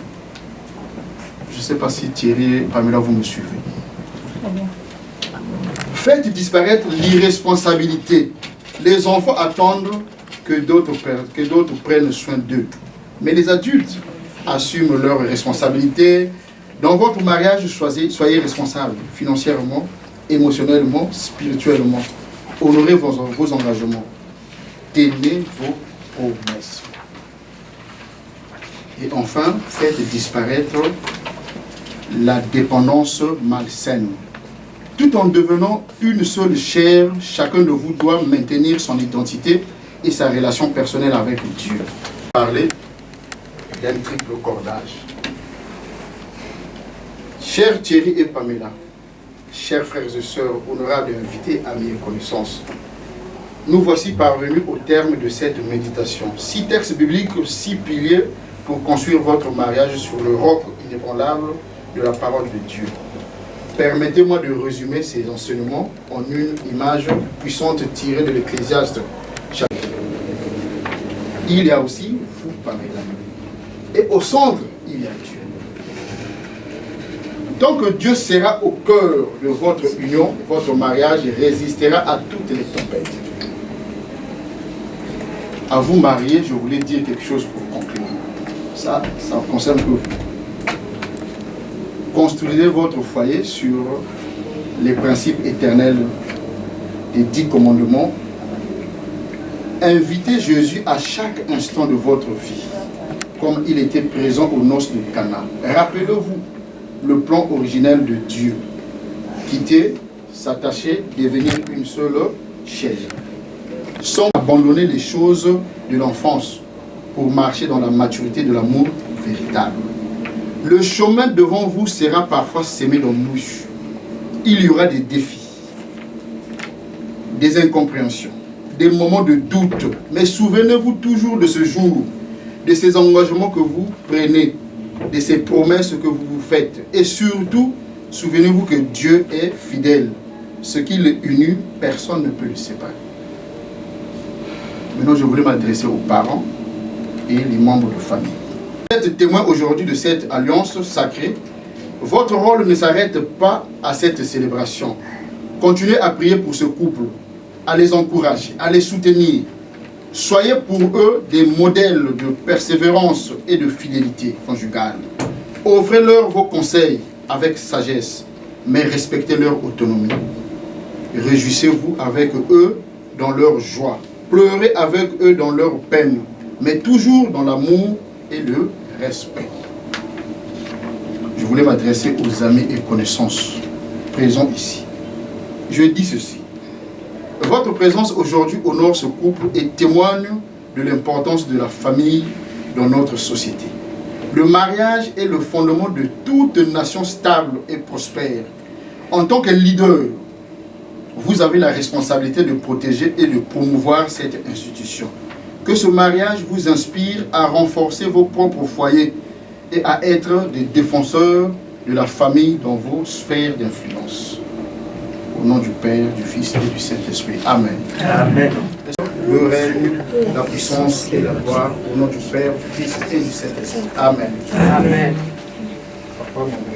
[SPEAKER 7] Je ne sais pas si Thierry et Pamela, vous me suivez. Faites disparaître l'irresponsabilité. Les enfants attendent que d'autres prennent soin d'eux. Mais les adultes assument leurs responsabilités. Dans votre mariage, soyez responsables financièrement, émotionnellement, spirituellement. Honorez vos engagements. Tenez vos promesses. Et enfin, faites disparaître la dépendance malsaine. Tout en devenant une seule chair, chacun de vous doit maintenir son identité et sa relation personnelle avec Dieu. Parler d'un triple cordage. Chers Thierry et Pamela, chers frères et sœurs, honorables invités, amis et connaissances, nous voici parvenus au terme de cette méditation. 6 textes bibliques, 6 piliers pour construire votre mariage sur le roc inébranlable de la parole de Dieu. Permettez-moi de résumer ces enseignements en une image puissante tirée de l'Ecclésiaste. Il y a aussi vous, Pamela. Et au centre, il y a Dieu. Tant que Dieu sera au cœur de votre union, votre mariage résistera à toutes les tempêtes. À vous marier, je voulais dire quelque chose pour conclure. Ça concerne que vous. Construisez votre foyer sur les principes éternels des 10 commandements. Invitez Jésus à chaque instant de votre vie, comme il était présent aux noces de Cana. Rappelez-vous le plan originel de Dieu. Quitter, s'attacher, devenir une seule chair. Sans abandonner les choses de l'enfance pour marcher dans la maturité de l'amour véritable. Le chemin devant vous sera parfois semé d'embûches. Il y aura des défis, des incompréhensions, des moments de doute. Mais souvenez-vous toujours de ce jour, de ces engagements que vous prenez, de ces promesses que vous vous faites. Et surtout, souvenez-vous que Dieu est fidèle. Ce qui le unit, personne ne peut le séparer. Maintenant, je voulais m'adresser aux parents et les membres de famille. Vous êtes témoins aujourd'hui de cette alliance sacrée. Votre rôle ne s'arrête pas à cette célébration. Continuez à prier pour ce couple, à les encourager, à les soutenir. Soyez pour eux des modèles de persévérance et de fidélité conjugale. Offrez-leur vos conseils avec sagesse, mais respectez leur autonomie. Réjouissez-vous avec eux dans leur joie. Pleurez avec eux dans leur peine, mais toujours dans l'amour et le respect. Je voulais m'adresser aux amis et connaissances présents ici. Je dis ceci. Votre présence aujourd'hui honore ce couple et témoigne de l'importance de la famille dans notre société. Le mariage est le fondement de toute nation stable et prospère. En tant que leader, vous avez la responsabilité de protéger et de promouvoir cette institution. Que ce mariage vous inspire à renforcer vos propres foyers et à être des défenseurs de la famille dans vos sphères d'influence. Au nom du Père, du Fils et du Saint-Esprit. Amen. Amen. Le règne, la puissance et la gloire au nom du Père, du Fils et du Saint-Esprit. Amen. Amen. Papa, mon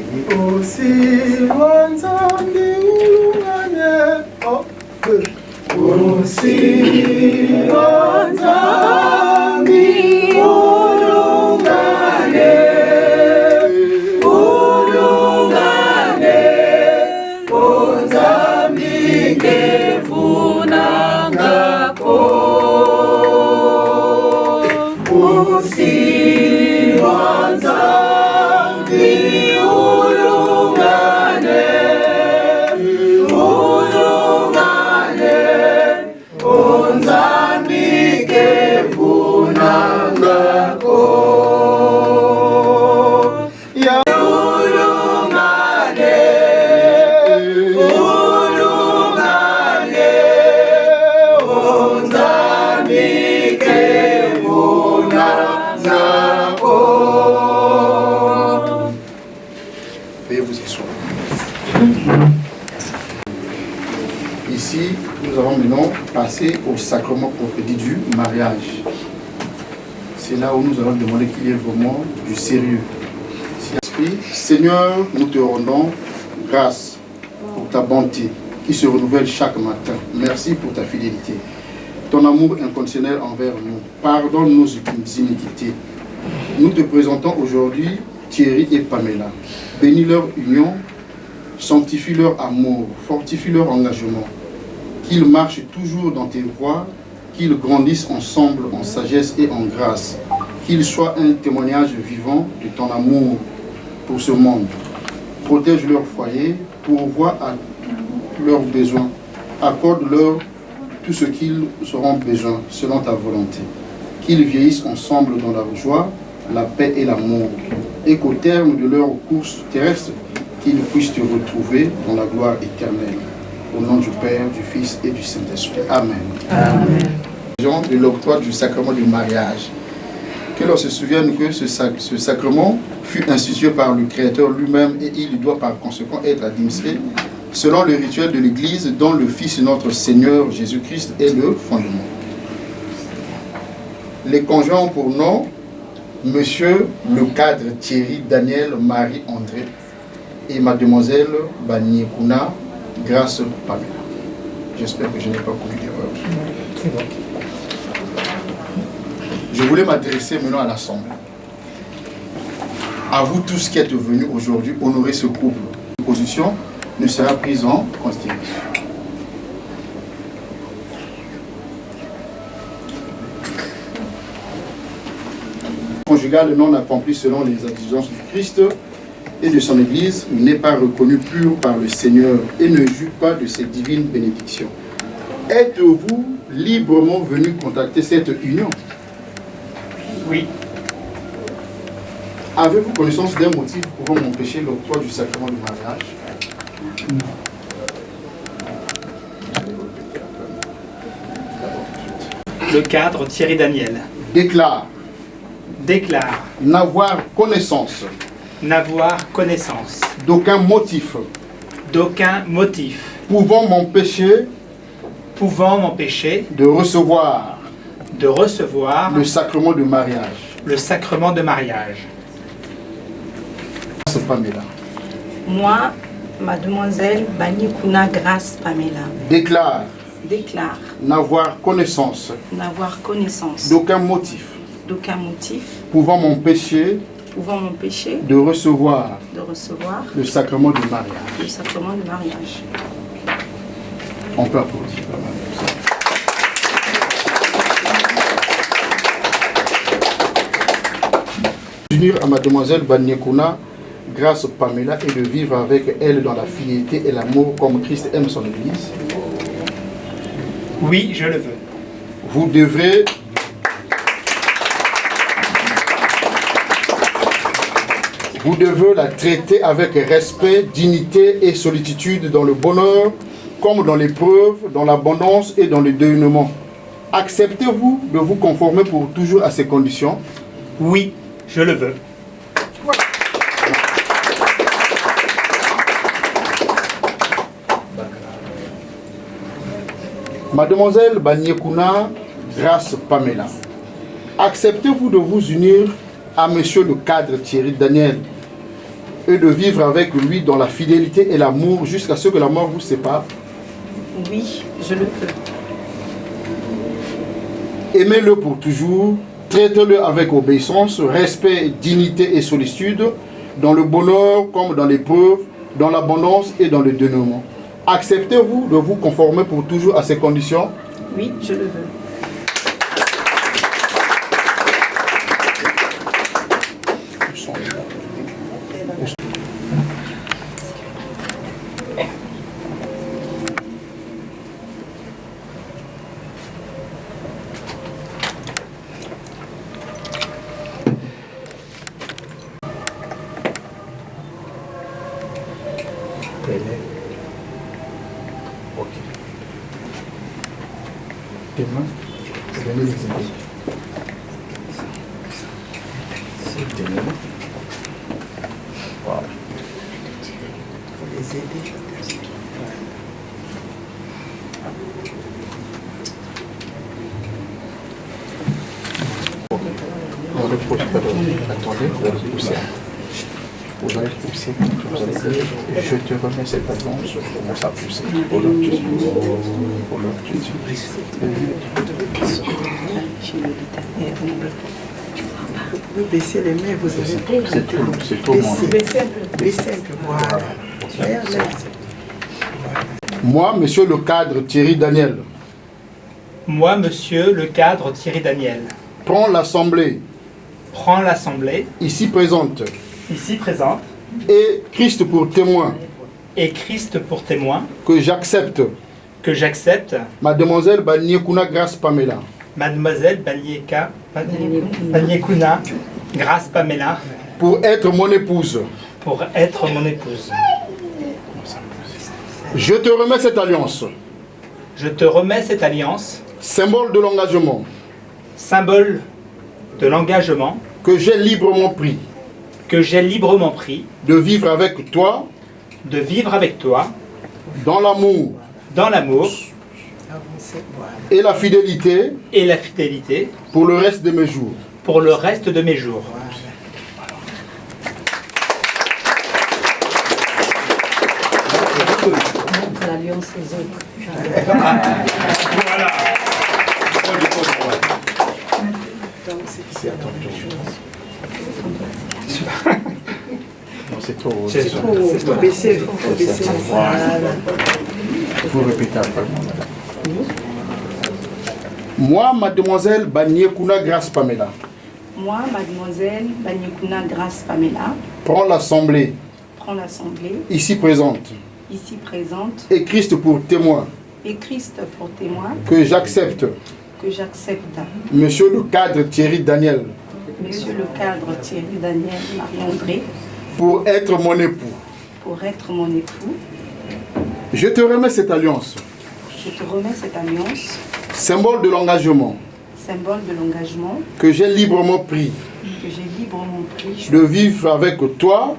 [SPEAKER 7] Ici, nous allons maintenant passer au sacrement prophétique du mariage. C'est là où nous allons demander qu'il y ait vraiment du sérieux. Seigneur, nous te rendons grâce pour ta bonté qui se renouvelle chaque matin. Merci pour ta fidélité, ton amour inconditionnel envers nous. Pardonne nos iniquités. Nous te présentons aujourd'hui Thierry et Pamela. Bénis leur union, sanctifie leur amour, fortifie leur engagement. Qu'ils marchent toujours dans tes voies, qu'ils grandissent ensemble en sagesse et en grâce. Qu'ils soient un témoignage vivant de ton amour pour ce monde. Protège leur foyer, pourvois à leurs besoins. Accorde-leur tout ce qu'ils auront besoin selon ta volonté. Qu'ils vieillissent ensemble dans la joie, la paix et l'amour, et qu'au terme de leur course terrestre, qu'ils puissent te retrouver dans la gloire éternelle. Au nom du Père, du Fils et du Saint-Esprit. Amen. Amen. De l'octroi du sacrement du mariage. Que l'on se souvienne que ce sacrement fut institué par le Créateur lui-même et il doit par conséquent être administré selon le rituel de l'Église dont le Fils notre Seigneur Jésus-Christ est le fondement. Les conjoints ont pour nom Monsieur le cadre Thierry Daniel Marie André et Mademoiselle Banyekuna Grâce Pamela. J'espère que je n'ai pas commis d'erreur. Je voulais m'adresser maintenant à l'Assemblée. À vous tous qui êtes venus aujourd'hui honorer ce couple. La position ne sera prise en considération. Conjugal non accompli selon les exigences du Christ et de son Église n'est pas reconnu pur par le Seigneur et ne jouit pas de ses divines bénédictions. Êtes-vous librement venu contacter cette union?
[SPEAKER 9] Oui.
[SPEAKER 7] Avez-vous connaissance d'un motif pouvant m'empêcher l'octroi du sacrement du mariage?
[SPEAKER 9] Le cadre Thierry Daniel
[SPEAKER 7] déclare
[SPEAKER 9] n'avoir
[SPEAKER 7] connaissance d'aucun motif pouvant m'empêcher
[SPEAKER 9] de
[SPEAKER 7] recevoir le sacrement de mariage. Pamela.
[SPEAKER 10] Moi, Mademoiselle Banyekuna Grâce Pamela.
[SPEAKER 7] Déclare
[SPEAKER 10] n'avoir
[SPEAKER 7] connaissance
[SPEAKER 10] d'aucun
[SPEAKER 7] motif
[SPEAKER 10] pouvant m'empêcher
[SPEAKER 7] de recevoir
[SPEAKER 10] le sacrement du mariage.
[SPEAKER 7] On peut applaudir. Unir à Mademoiselle Banyekuna Grâce Pamela et de vivre avec elle dans la fidélité et l'amour comme Christ aime son Église.
[SPEAKER 9] Oui, je le veux.
[SPEAKER 7] Vous devrez la traiter avec respect, dignité et sollicitude dans le bonheur comme dans l'épreuve, dans l'abondance et dans le dénuement. Acceptez-vous de vous conformer pour toujours à ces conditions?
[SPEAKER 9] Oui, je le veux.
[SPEAKER 7] Mademoiselle Banyekuna Grâce Pamela, acceptez-vous de vous unir à Monsieur le cadre Thierry Daniel et de vivre avec lui dans la fidélité et l'amour jusqu'à ce que la mort vous sépare?
[SPEAKER 10] Oui, je le peux.
[SPEAKER 7] Aimez-le pour toujours, traitez-le avec obéissance, respect, dignité et sollicitude, dans le bonheur comme dans l'épreuve, dans l'abondance et dans le dénuement. Acceptez-vous de vous conformer pour toujours à ces conditions?
[SPEAKER 10] Oui, je le veux.
[SPEAKER 7] Je te remets cette avance, je commence à pousser.
[SPEAKER 8] Vous pouvez baisser les mains, vous avez
[SPEAKER 7] c'est tout
[SPEAKER 8] baissez un peu, voilà.
[SPEAKER 7] Moi, Monsieur le cadre Thierry Daniel.
[SPEAKER 9] Moi, Monsieur le cadre Thierry Daniel.
[SPEAKER 7] Prends l'Assemblée.
[SPEAKER 9] Ici présente.
[SPEAKER 7] Et Christ pour témoin.
[SPEAKER 9] Que que j'accepte
[SPEAKER 7] Mademoiselle Banyekuna Grace Pamela
[SPEAKER 9] Mademoiselle Banyekuna Grace Pamela
[SPEAKER 7] pour être mon épouse.
[SPEAKER 9] Pour être mon épouse.
[SPEAKER 7] Je te remets cette alliance.
[SPEAKER 9] Je te remets cette alliance.
[SPEAKER 7] Symbole de l'engagement.
[SPEAKER 9] Symbole de l'engagement.
[SPEAKER 7] Que j'ai librement pris.
[SPEAKER 9] Que j'ai librement pris.
[SPEAKER 7] De vivre avec toi.
[SPEAKER 9] De vivre avec toi.
[SPEAKER 7] Dans l'amour.
[SPEAKER 9] Dans l'amour.
[SPEAKER 7] Et la fidélité.
[SPEAKER 9] Et la fidélité.
[SPEAKER 7] Pour le reste de mes jours.
[SPEAKER 9] Pour le reste de mes jours.
[SPEAKER 10] L'alliance aux autres.
[SPEAKER 9] Voilà.
[SPEAKER 7] C'est trop.
[SPEAKER 9] C'est trop
[SPEAKER 10] baissé.
[SPEAKER 7] Il faut répéter après. Moi, mademoiselle Banyekuna Grace Pamela.
[SPEAKER 10] Moi, mademoiselle Banyekuna Grace Pamela.
[SPEAKER 7] Prends l'assemblée.
[SPEAKER 10] Prends l'assemblée.
[SPEAKER 7] Ici présente.
[SPEAKER 10] Ici présente.
[SPEAKER 7] Et Christ pour témoin.
[SPEAKER 10] Et Christ pour témoin.
[SPEAKER 7] Que j'accepte.
[SPEAKER 10] Que j'accepte.
[SPEAKER 7] Monsieur le cadre Thierry Daniel.
[SPEAKER 10] Monsieur le cadre Thierry Daniel Marie-André.
[SPEAKER 7] Pour être mon époux.
[SPEAKER 10] Pour être mon époux.
[SPEAKER 7] Je te remets cette alliance.
[SPEAKER 10] Je te remets cette alliance.
[SPEAKER 7] Symbole de l'engagement.
[SPEAKER 10] Symbole de l'engagement.
[SPEAKER 7] Que j'ai librement pris.
[SPEAKER 10] Que j'ai librement pris.
[SPEAKER 7] De vivre avec toi.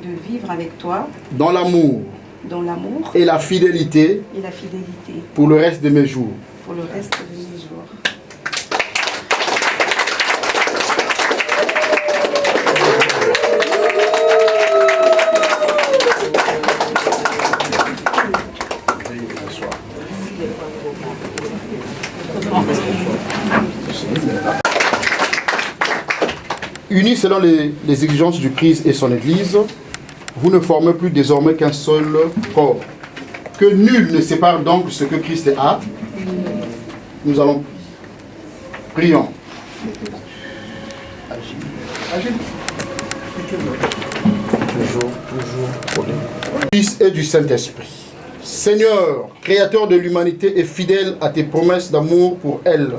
[SPEAKER 10] De vivre avec toi.
[SPEAKER 7] Dans l'amour.
[SPEAKER 10] Dans l'amour.
[SPEAKER 7] Et la fidélité.
[SPEAKER 10] Et la fidélité.
[SPEAKER 7] Pour le reste de mes jours.
[SPEAKER 10] Pour le reste de mes jours.
[SPEAKER 7] Unis selon les exigences du Christ et son Église, vous ne formez plus désormais qu'un seul corps. Que nul ne sépare donc ce que Christ a. Nous allons prions. Du Fils et du Saint-Esprit. Seigneur, Créateur de l'humanité et fidèle à tes promesses d'amour pour elle,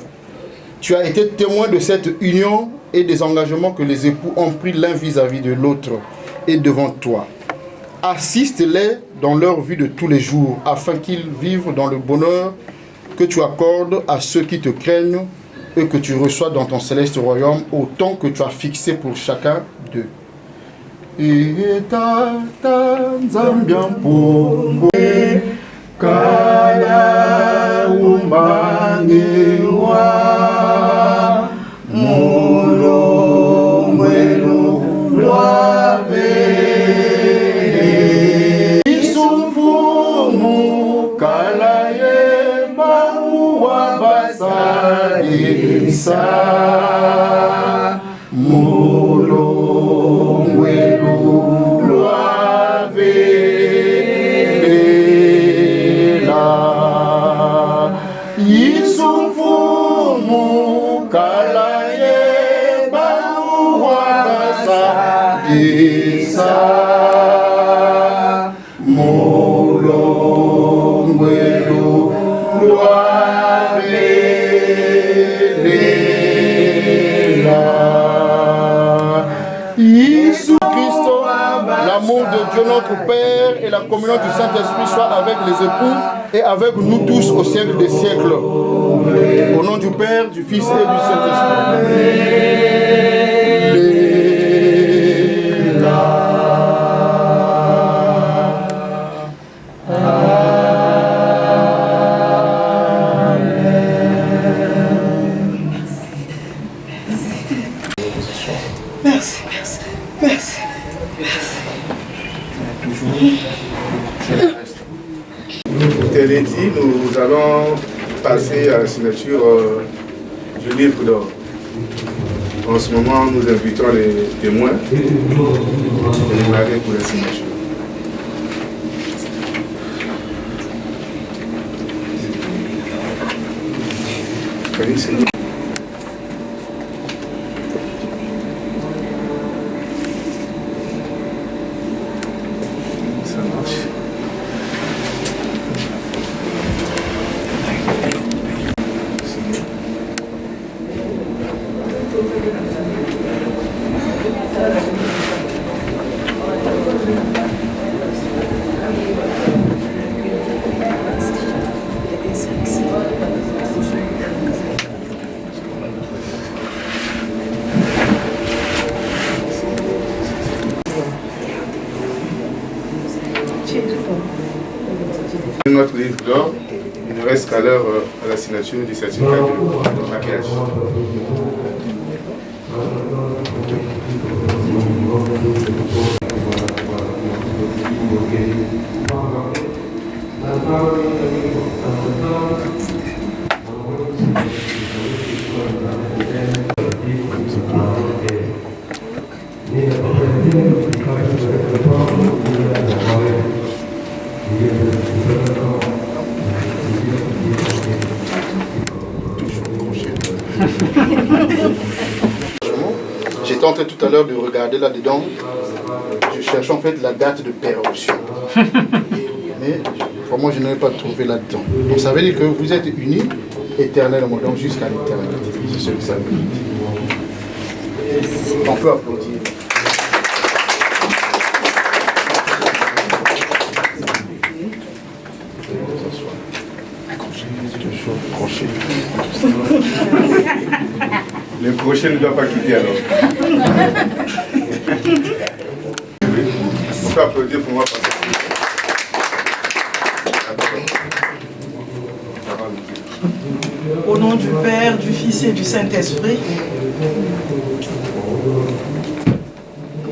[SPEAKER 7] tu as été témoin de cette union et des engagements que les époux ont pris l'un vis-à-vis de l'autre et devant toi. Assiste-les dans leur vie de tous les jours, afin qu'ils vivent dans le bonheur que tu accordes à ceux qui te craignent et que tu reçois dans ton céleste royaume autant que tu as fixé pour chacun d'eux. L'amour de Dieu notre Père et la communion du Saint-Esprit soient avec les époux et avec nous tous au siècle des siècles. Au nom du Père, du Fils et du Saint-Esprit.
[SPEAKER 8] Merci, merci, merci.
[SPEAKER 11] Pour te l'ai dit, nous allons passer à la signature du livre d'or. En ce moment, nous invitons les témoins et les mariés pour la signature. Ça marche. notre livre d'or, il ne reste qu'à l'heure à la signature du certificat de mariage.
[SPEAKER 7] J'étais en train tout à l'heure de regarder là-dedans. Je cherchais en fait la date de péremption. Mais vraiment, je n'avais pas trouvé là-dedans. Donc ça veut dire que vous êtes unis éternellement, donc jusqu'à l'éternité. C'est ce que ça veut dire. On peut applaudir.
[SPEAKER 11] Le crochet ne doit pas quitter alors. On peut applaudir pour moi.
[SPEAKER 12] Au nom du Père, du Fils et du Saint-Esprit,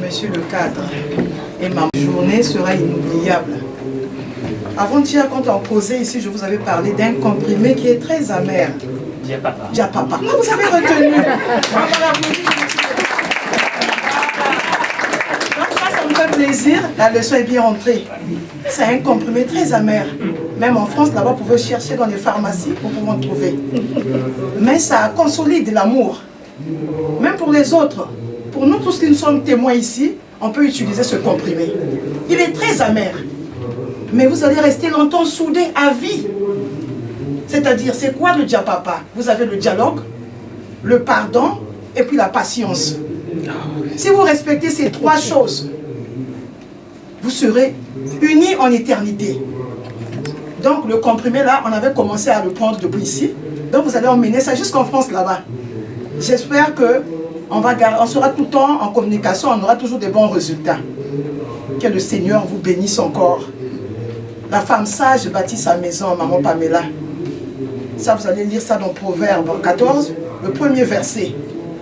[SPEAKER 12] Monsieur le cadre, et ma journée sera inoubliable. Avant-hier, quand on causait ici, je vous avais parlé d'un comprimé qui est très amer.
[SPEAKER 9] Diapapa.
[SPEAKER 12] Diapapa. Moi, vous avez retenu. Donc ça me fait plaisir, la leçon est bien entrée. C'est un comprimé très amer. Même en France, là-bas, vous pouvez chercher dans les pharmacies pour pouvoir en trouver. Mais ça consolide l'amour. Même pour les autres. Pour nous tous qui nous sommes témoins ici, on peut utiliser ce comprimé. Il est très amer. Mais vous allez rester longtemps soudés à vie. C'est-à-dire, c'est quoi le diapapa? Vous avez le dialogue, le pardon et puis la patience. Si vous respectez ces trois choses, vous serez unis en éternité. Donc le comprimé là, on avait commencé à le prendre depuis ici. Donc vous allez emmener ça jusqu'en France là-bas. J'espère que on sera tout le temps en communication, on aura toujours des bons résultats. Que le Seigneur vous bénisse encore. La femme sage bâtit sa maison, maman Pamela. Ça, vous allez lire ça dans Proverbe 14, le premier verset.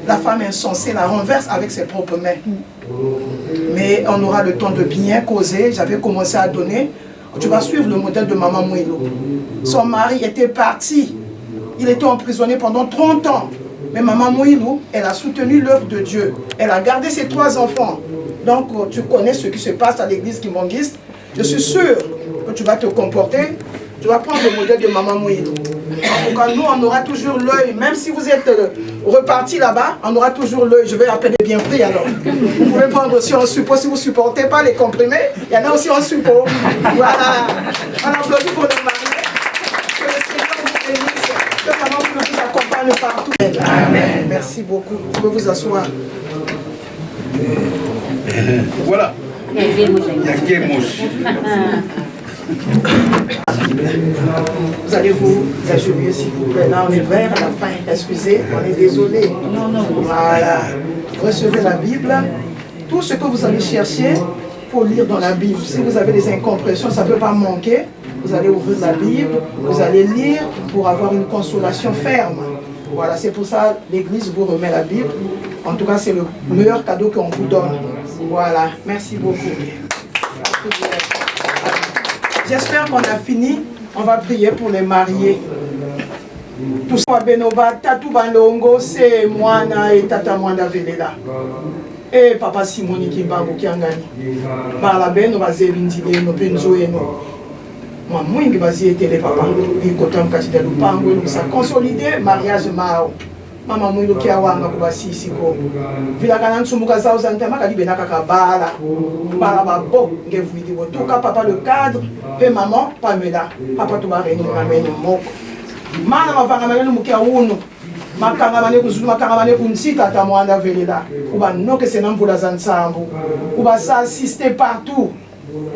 [SPEAKER 12] La femme insensée la renverse avec ses propres mains. Mais on aura le temps de bien causer. J'avais commencé à donner. Tu vas suivre le modèle de Maman Mouilo. Son mari était parti. Il était emprisonné pendant 30 ans. Mais Maman Mouilo, elle a soutenu l'œuvre de Dieu. Elle a gardé ses 3 enfants. Donc, tu connais ce qui se passe à l'église kimbangiste. Je suis sûr que tu vas te comporter. Tu vas prendre le modèle de Maman Mouilo. En tout cas, nous, on aura toujours l'œil. Même si vous êtes reparti là-bas, on aura toujours l'œil. Je vais appeler bien pris alors. Vous pouvez prendre aussi en support. Si vous ne supportez pas les comprimés, il y en a aussi en support. Voilà. On applaudit pour les mariés. Que le Seigneur vous bénisse. Que Maman Mouilo vous accompagne partout. Amen. Merci beaucoup. Vous pouvez vous asseoir.
[SPEAKER 11] Voilà. Il y a Kémouche.
[SPEAKER 12] Vous allez vous agenouiller s'il vous plaît. Là on est vers à la fin. Excusez, on est désolé. Voilà. Recevez la Bible. Tout ce que vous allez chercher, il faut lire dans la Bible. Si vous avez des incompréhensions, ça ne peut pas manquer. Vous allez ouvrir la Bible, vous allez lire pour avoir une consolation ferme. Voilà, c'est pour ça que l'Église vous remet la Bible. En tout cas, c'est le meilleur cadeau qu'on vous donne. Voilà, merci beaucoup. J'espère qu'on a fini. On va prier pour les mariés. Tout ça, Benoba, Tatou Bandongo, c'est moi et Tata Mwanda Velela. Et Papa Simoni qui va vous kiangani. Par la benne, on va zébindile, nos penzo et nous. Moi, moi, je vais être le papa. Il coton kachida lupango, nous ça consolidé mariage mao. Mama mwilu kia wanga kuba sisi ko. Vila kana nsumuka zao za ntama kali benaka kabala. Bala babo ngevuidi botuka papa le cadre et maman Pamela. Papa tu ba réunir mameni moko. Mana mavanga maneno mukia uno. Makanga mane kuzulu makanga mane kunsika ta Mwanda Velela. Kuba noke senamvula za nsambu. Kuba sa assister partout.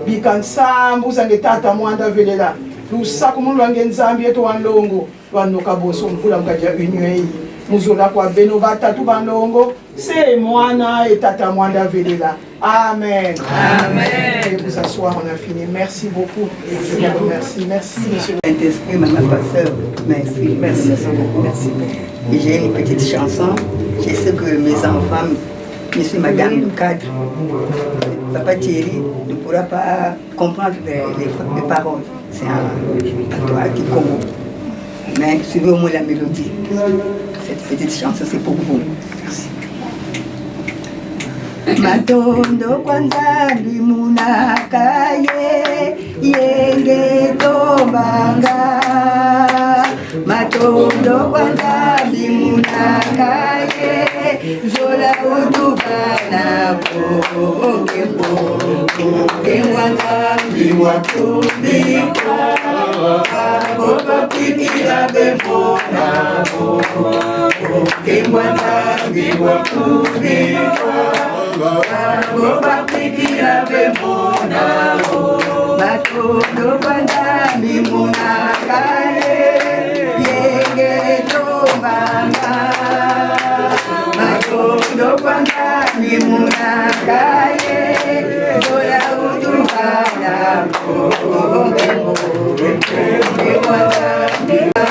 [SPEAKER 12] Bikansambu zange tata Mwanda Velela. Lusaku mulu wange nzambi yetu wanlongo. Wanoka boso mvula mkadia union hii. Muzola kwa beno batatu bandongo. C'est Moana et Tata Mwanda Velela. Amen. Amen. Veuillez vous asseoir, on a fini. Merci beaucoup. Merci, merci, monsieur.
[SPEAKER 13] Saint-Esprit, maman, pasteur, merci. Merci, merci. Et j'ai une petite chanson. Je sais que mes enfants, monsieur, madame du cadre, papa Thierry ne pourra pas comprendre les paroles. C'est un patois qui Congo. Mais suivez au moins la mélodie. Cette petite chanson, c'est pour vous. Merci. Matondo kwanza limunakaye yenge tombanga. Matondo kwanza limunakaye zola utubana kembo kemwanga liwatubika aboba pikira bemona kemwanga liwatubika Boba pikira bemona Matondo banda mimuna kare Yenge tombanga Matondo banda mimuna kare Zola utubana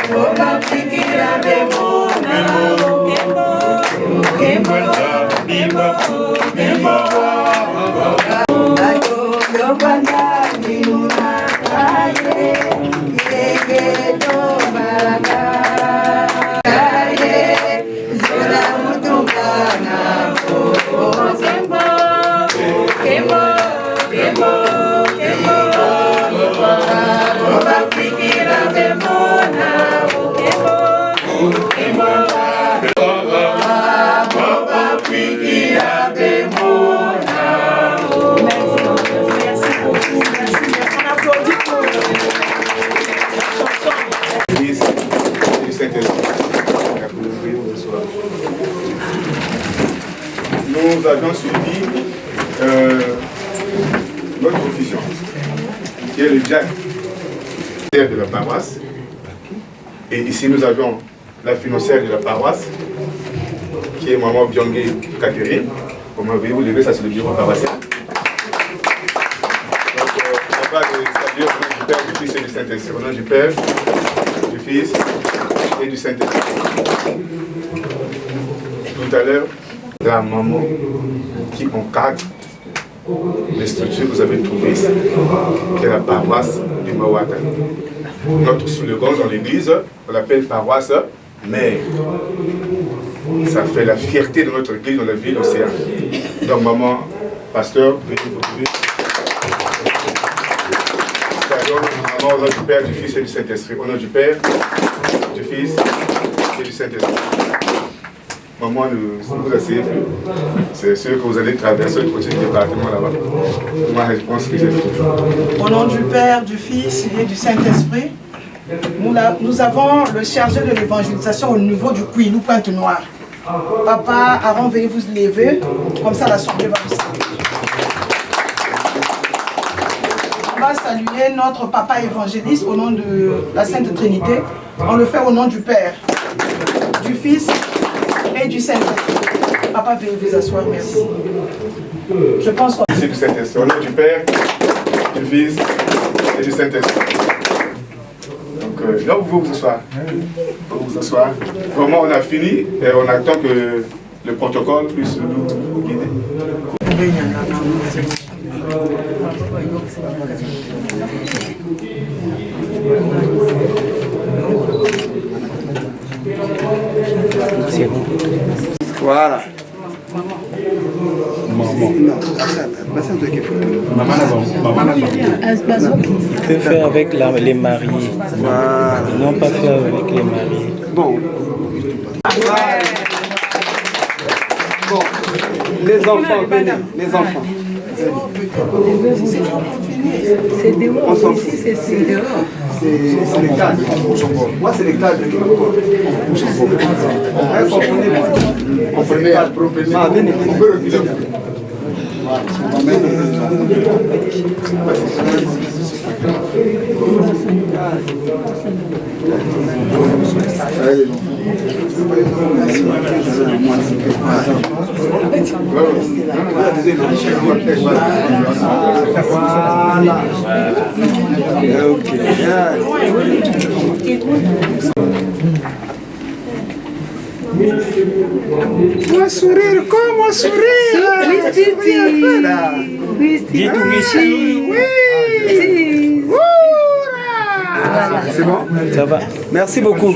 [SPEAKER 13] Boba pikira bemona
[SPEAKER 11] Nous avions suivi notre officiant, qui est le Jack de la paroisse. Et ici, nous avions la financière de la paroisse, qui est Maman Biangé Catherine. Comme vous voyez, lever, ça c'est le bureau paroissial. Donc, on va saluer au nom du Père, du Fils et du Saint-Esprit. Au nom du Père, du Fils et du Saint-Esprit. Tout à l'heure, la maman qui encadre les structures que vous avez trouvées ici, qui est la paroisse du Mawata. Notre slogan dans l'église, on l'appelle paroisse mère. Ça fait la fierté de notre église dans la ville d'Océan. Donc maman, pasteur, veuillez vous lever. Maman, au nom du Père, du Fils et du Saint-Esprit. Au nom du Père, du Fils et du Saint-Esprit. Maman, ne vous asseyez plus. C'est sûr que vous allez traverser le côté du département là-bas. Moi, je pense que j'ai fait.
[SPEAKER 12] Au nom du Père, du Fils et du Saint-Esprit, nous avons le chargé de l'évangélisation au niveau du Kouilou Pointe-Noire. Papa, Aaron, veuillez vous lever, comme ça l'assemblée va vous saluer. On va saluer notre papa évangéliste au nom de la Sainte Trinité. On le fait au nom du Père, du Fils et du Saint-Esprit. Papa, veuillez vous asseoir, merci. Je pense qu'on...
[SPEAKER 11] Merci du Saint-Esprit. Au nom du Père, du Fils et du Saint-Esprit. Donc, là, vous vous asseoir. Vous vous asseoir. Vraiment, on a fini et on attend que le protocole puisse nous guider.
[SPEAKER 14] Voilà.
[SPEAKER 15] On peut faire avec les mariés. Non, pas faire avec les mariés.
[SPEAKER 14] Bon. Bon. Les enfants, venez. Les enfants.
[SPEAKER 10] C'est dehors. Ici, c'est dehors.
[SPEAKER 14] C'est les cadres. Moi, c'est les cadres qui me comprenez. Ah, venez. On peut reculer.
[SPEAKER 4] Moi sourire, comment sourire?
[SPEAKER 15] Dis tout,
[SPEAKER 4] C'est bon?
[SPEAKER 15] Ça va.
[SPEAKER 4] Merci beaucoup.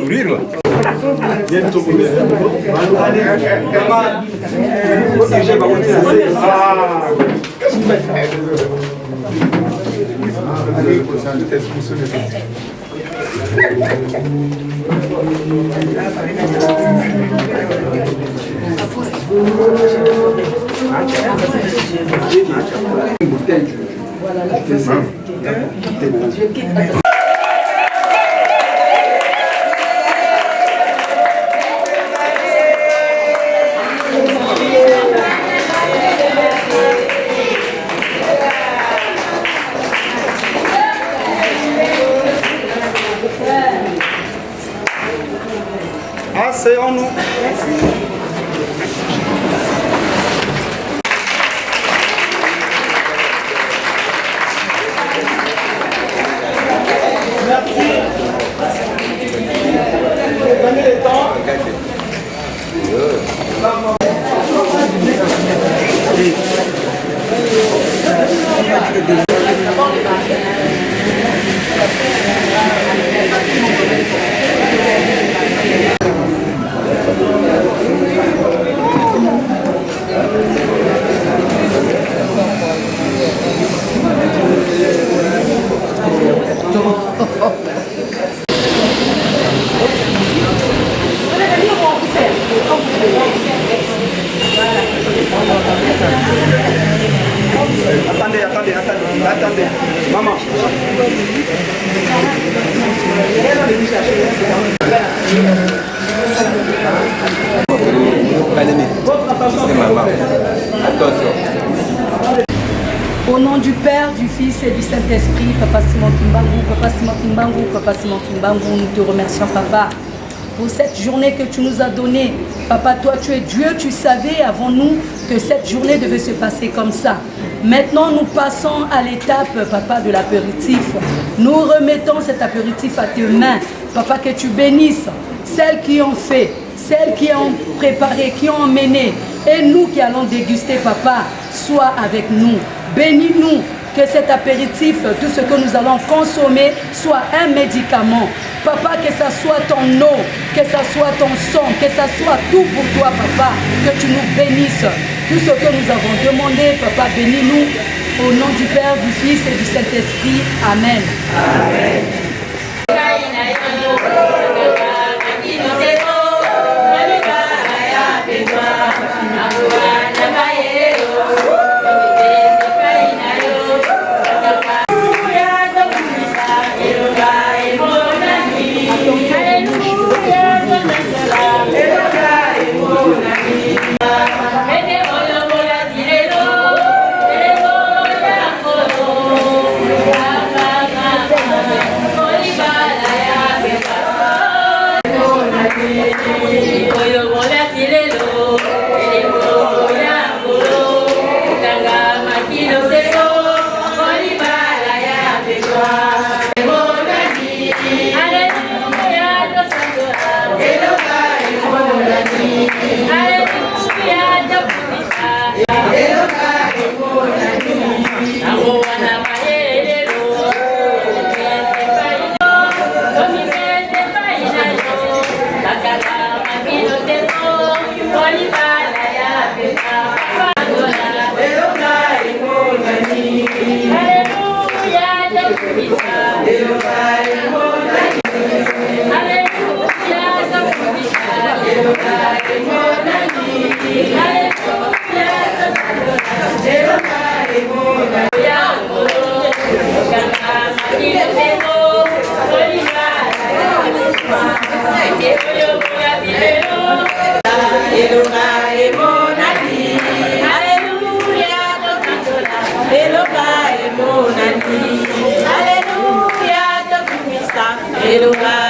[SPEAKER 14] Asseyons-nous. Attendez. Maman.
[SPEAKER 16] Au nom du Père, du Fils et du Saint-Esprit, Papa Simon Kimbangu, nous te remercions, Papa, pour cette journée que tu nous as donnée. Papa, toi, tu es Dieu, tu savais avant nous que cette journée devait se passer comme ça. Maintenant, nous passons à l'étape, Papa, de l'apéritif. Nous remettons cet apéritif à tes mains. Papa, que tu bénisses celles qui ont fait, celles qui ont préparé, qui ont emmené. Et nous qui allons déguster, Papa, sois avec nous. Bénis-nous, que cet apéritif, tout ce que nous allons consommer, soit un médicament. Papa, que ça soit ton eau, que ça soit ton sang, que ça soit tout pour toi, Papa, que tu nous bénisses. Tout ce que nous avons demandé, Papa, bénis-nous. Au nom du Père, du Fils et du Saint-Esprit. Amen. Amen.
[SPEAKER 1] Oh,
[SPEAKER 17] Eloha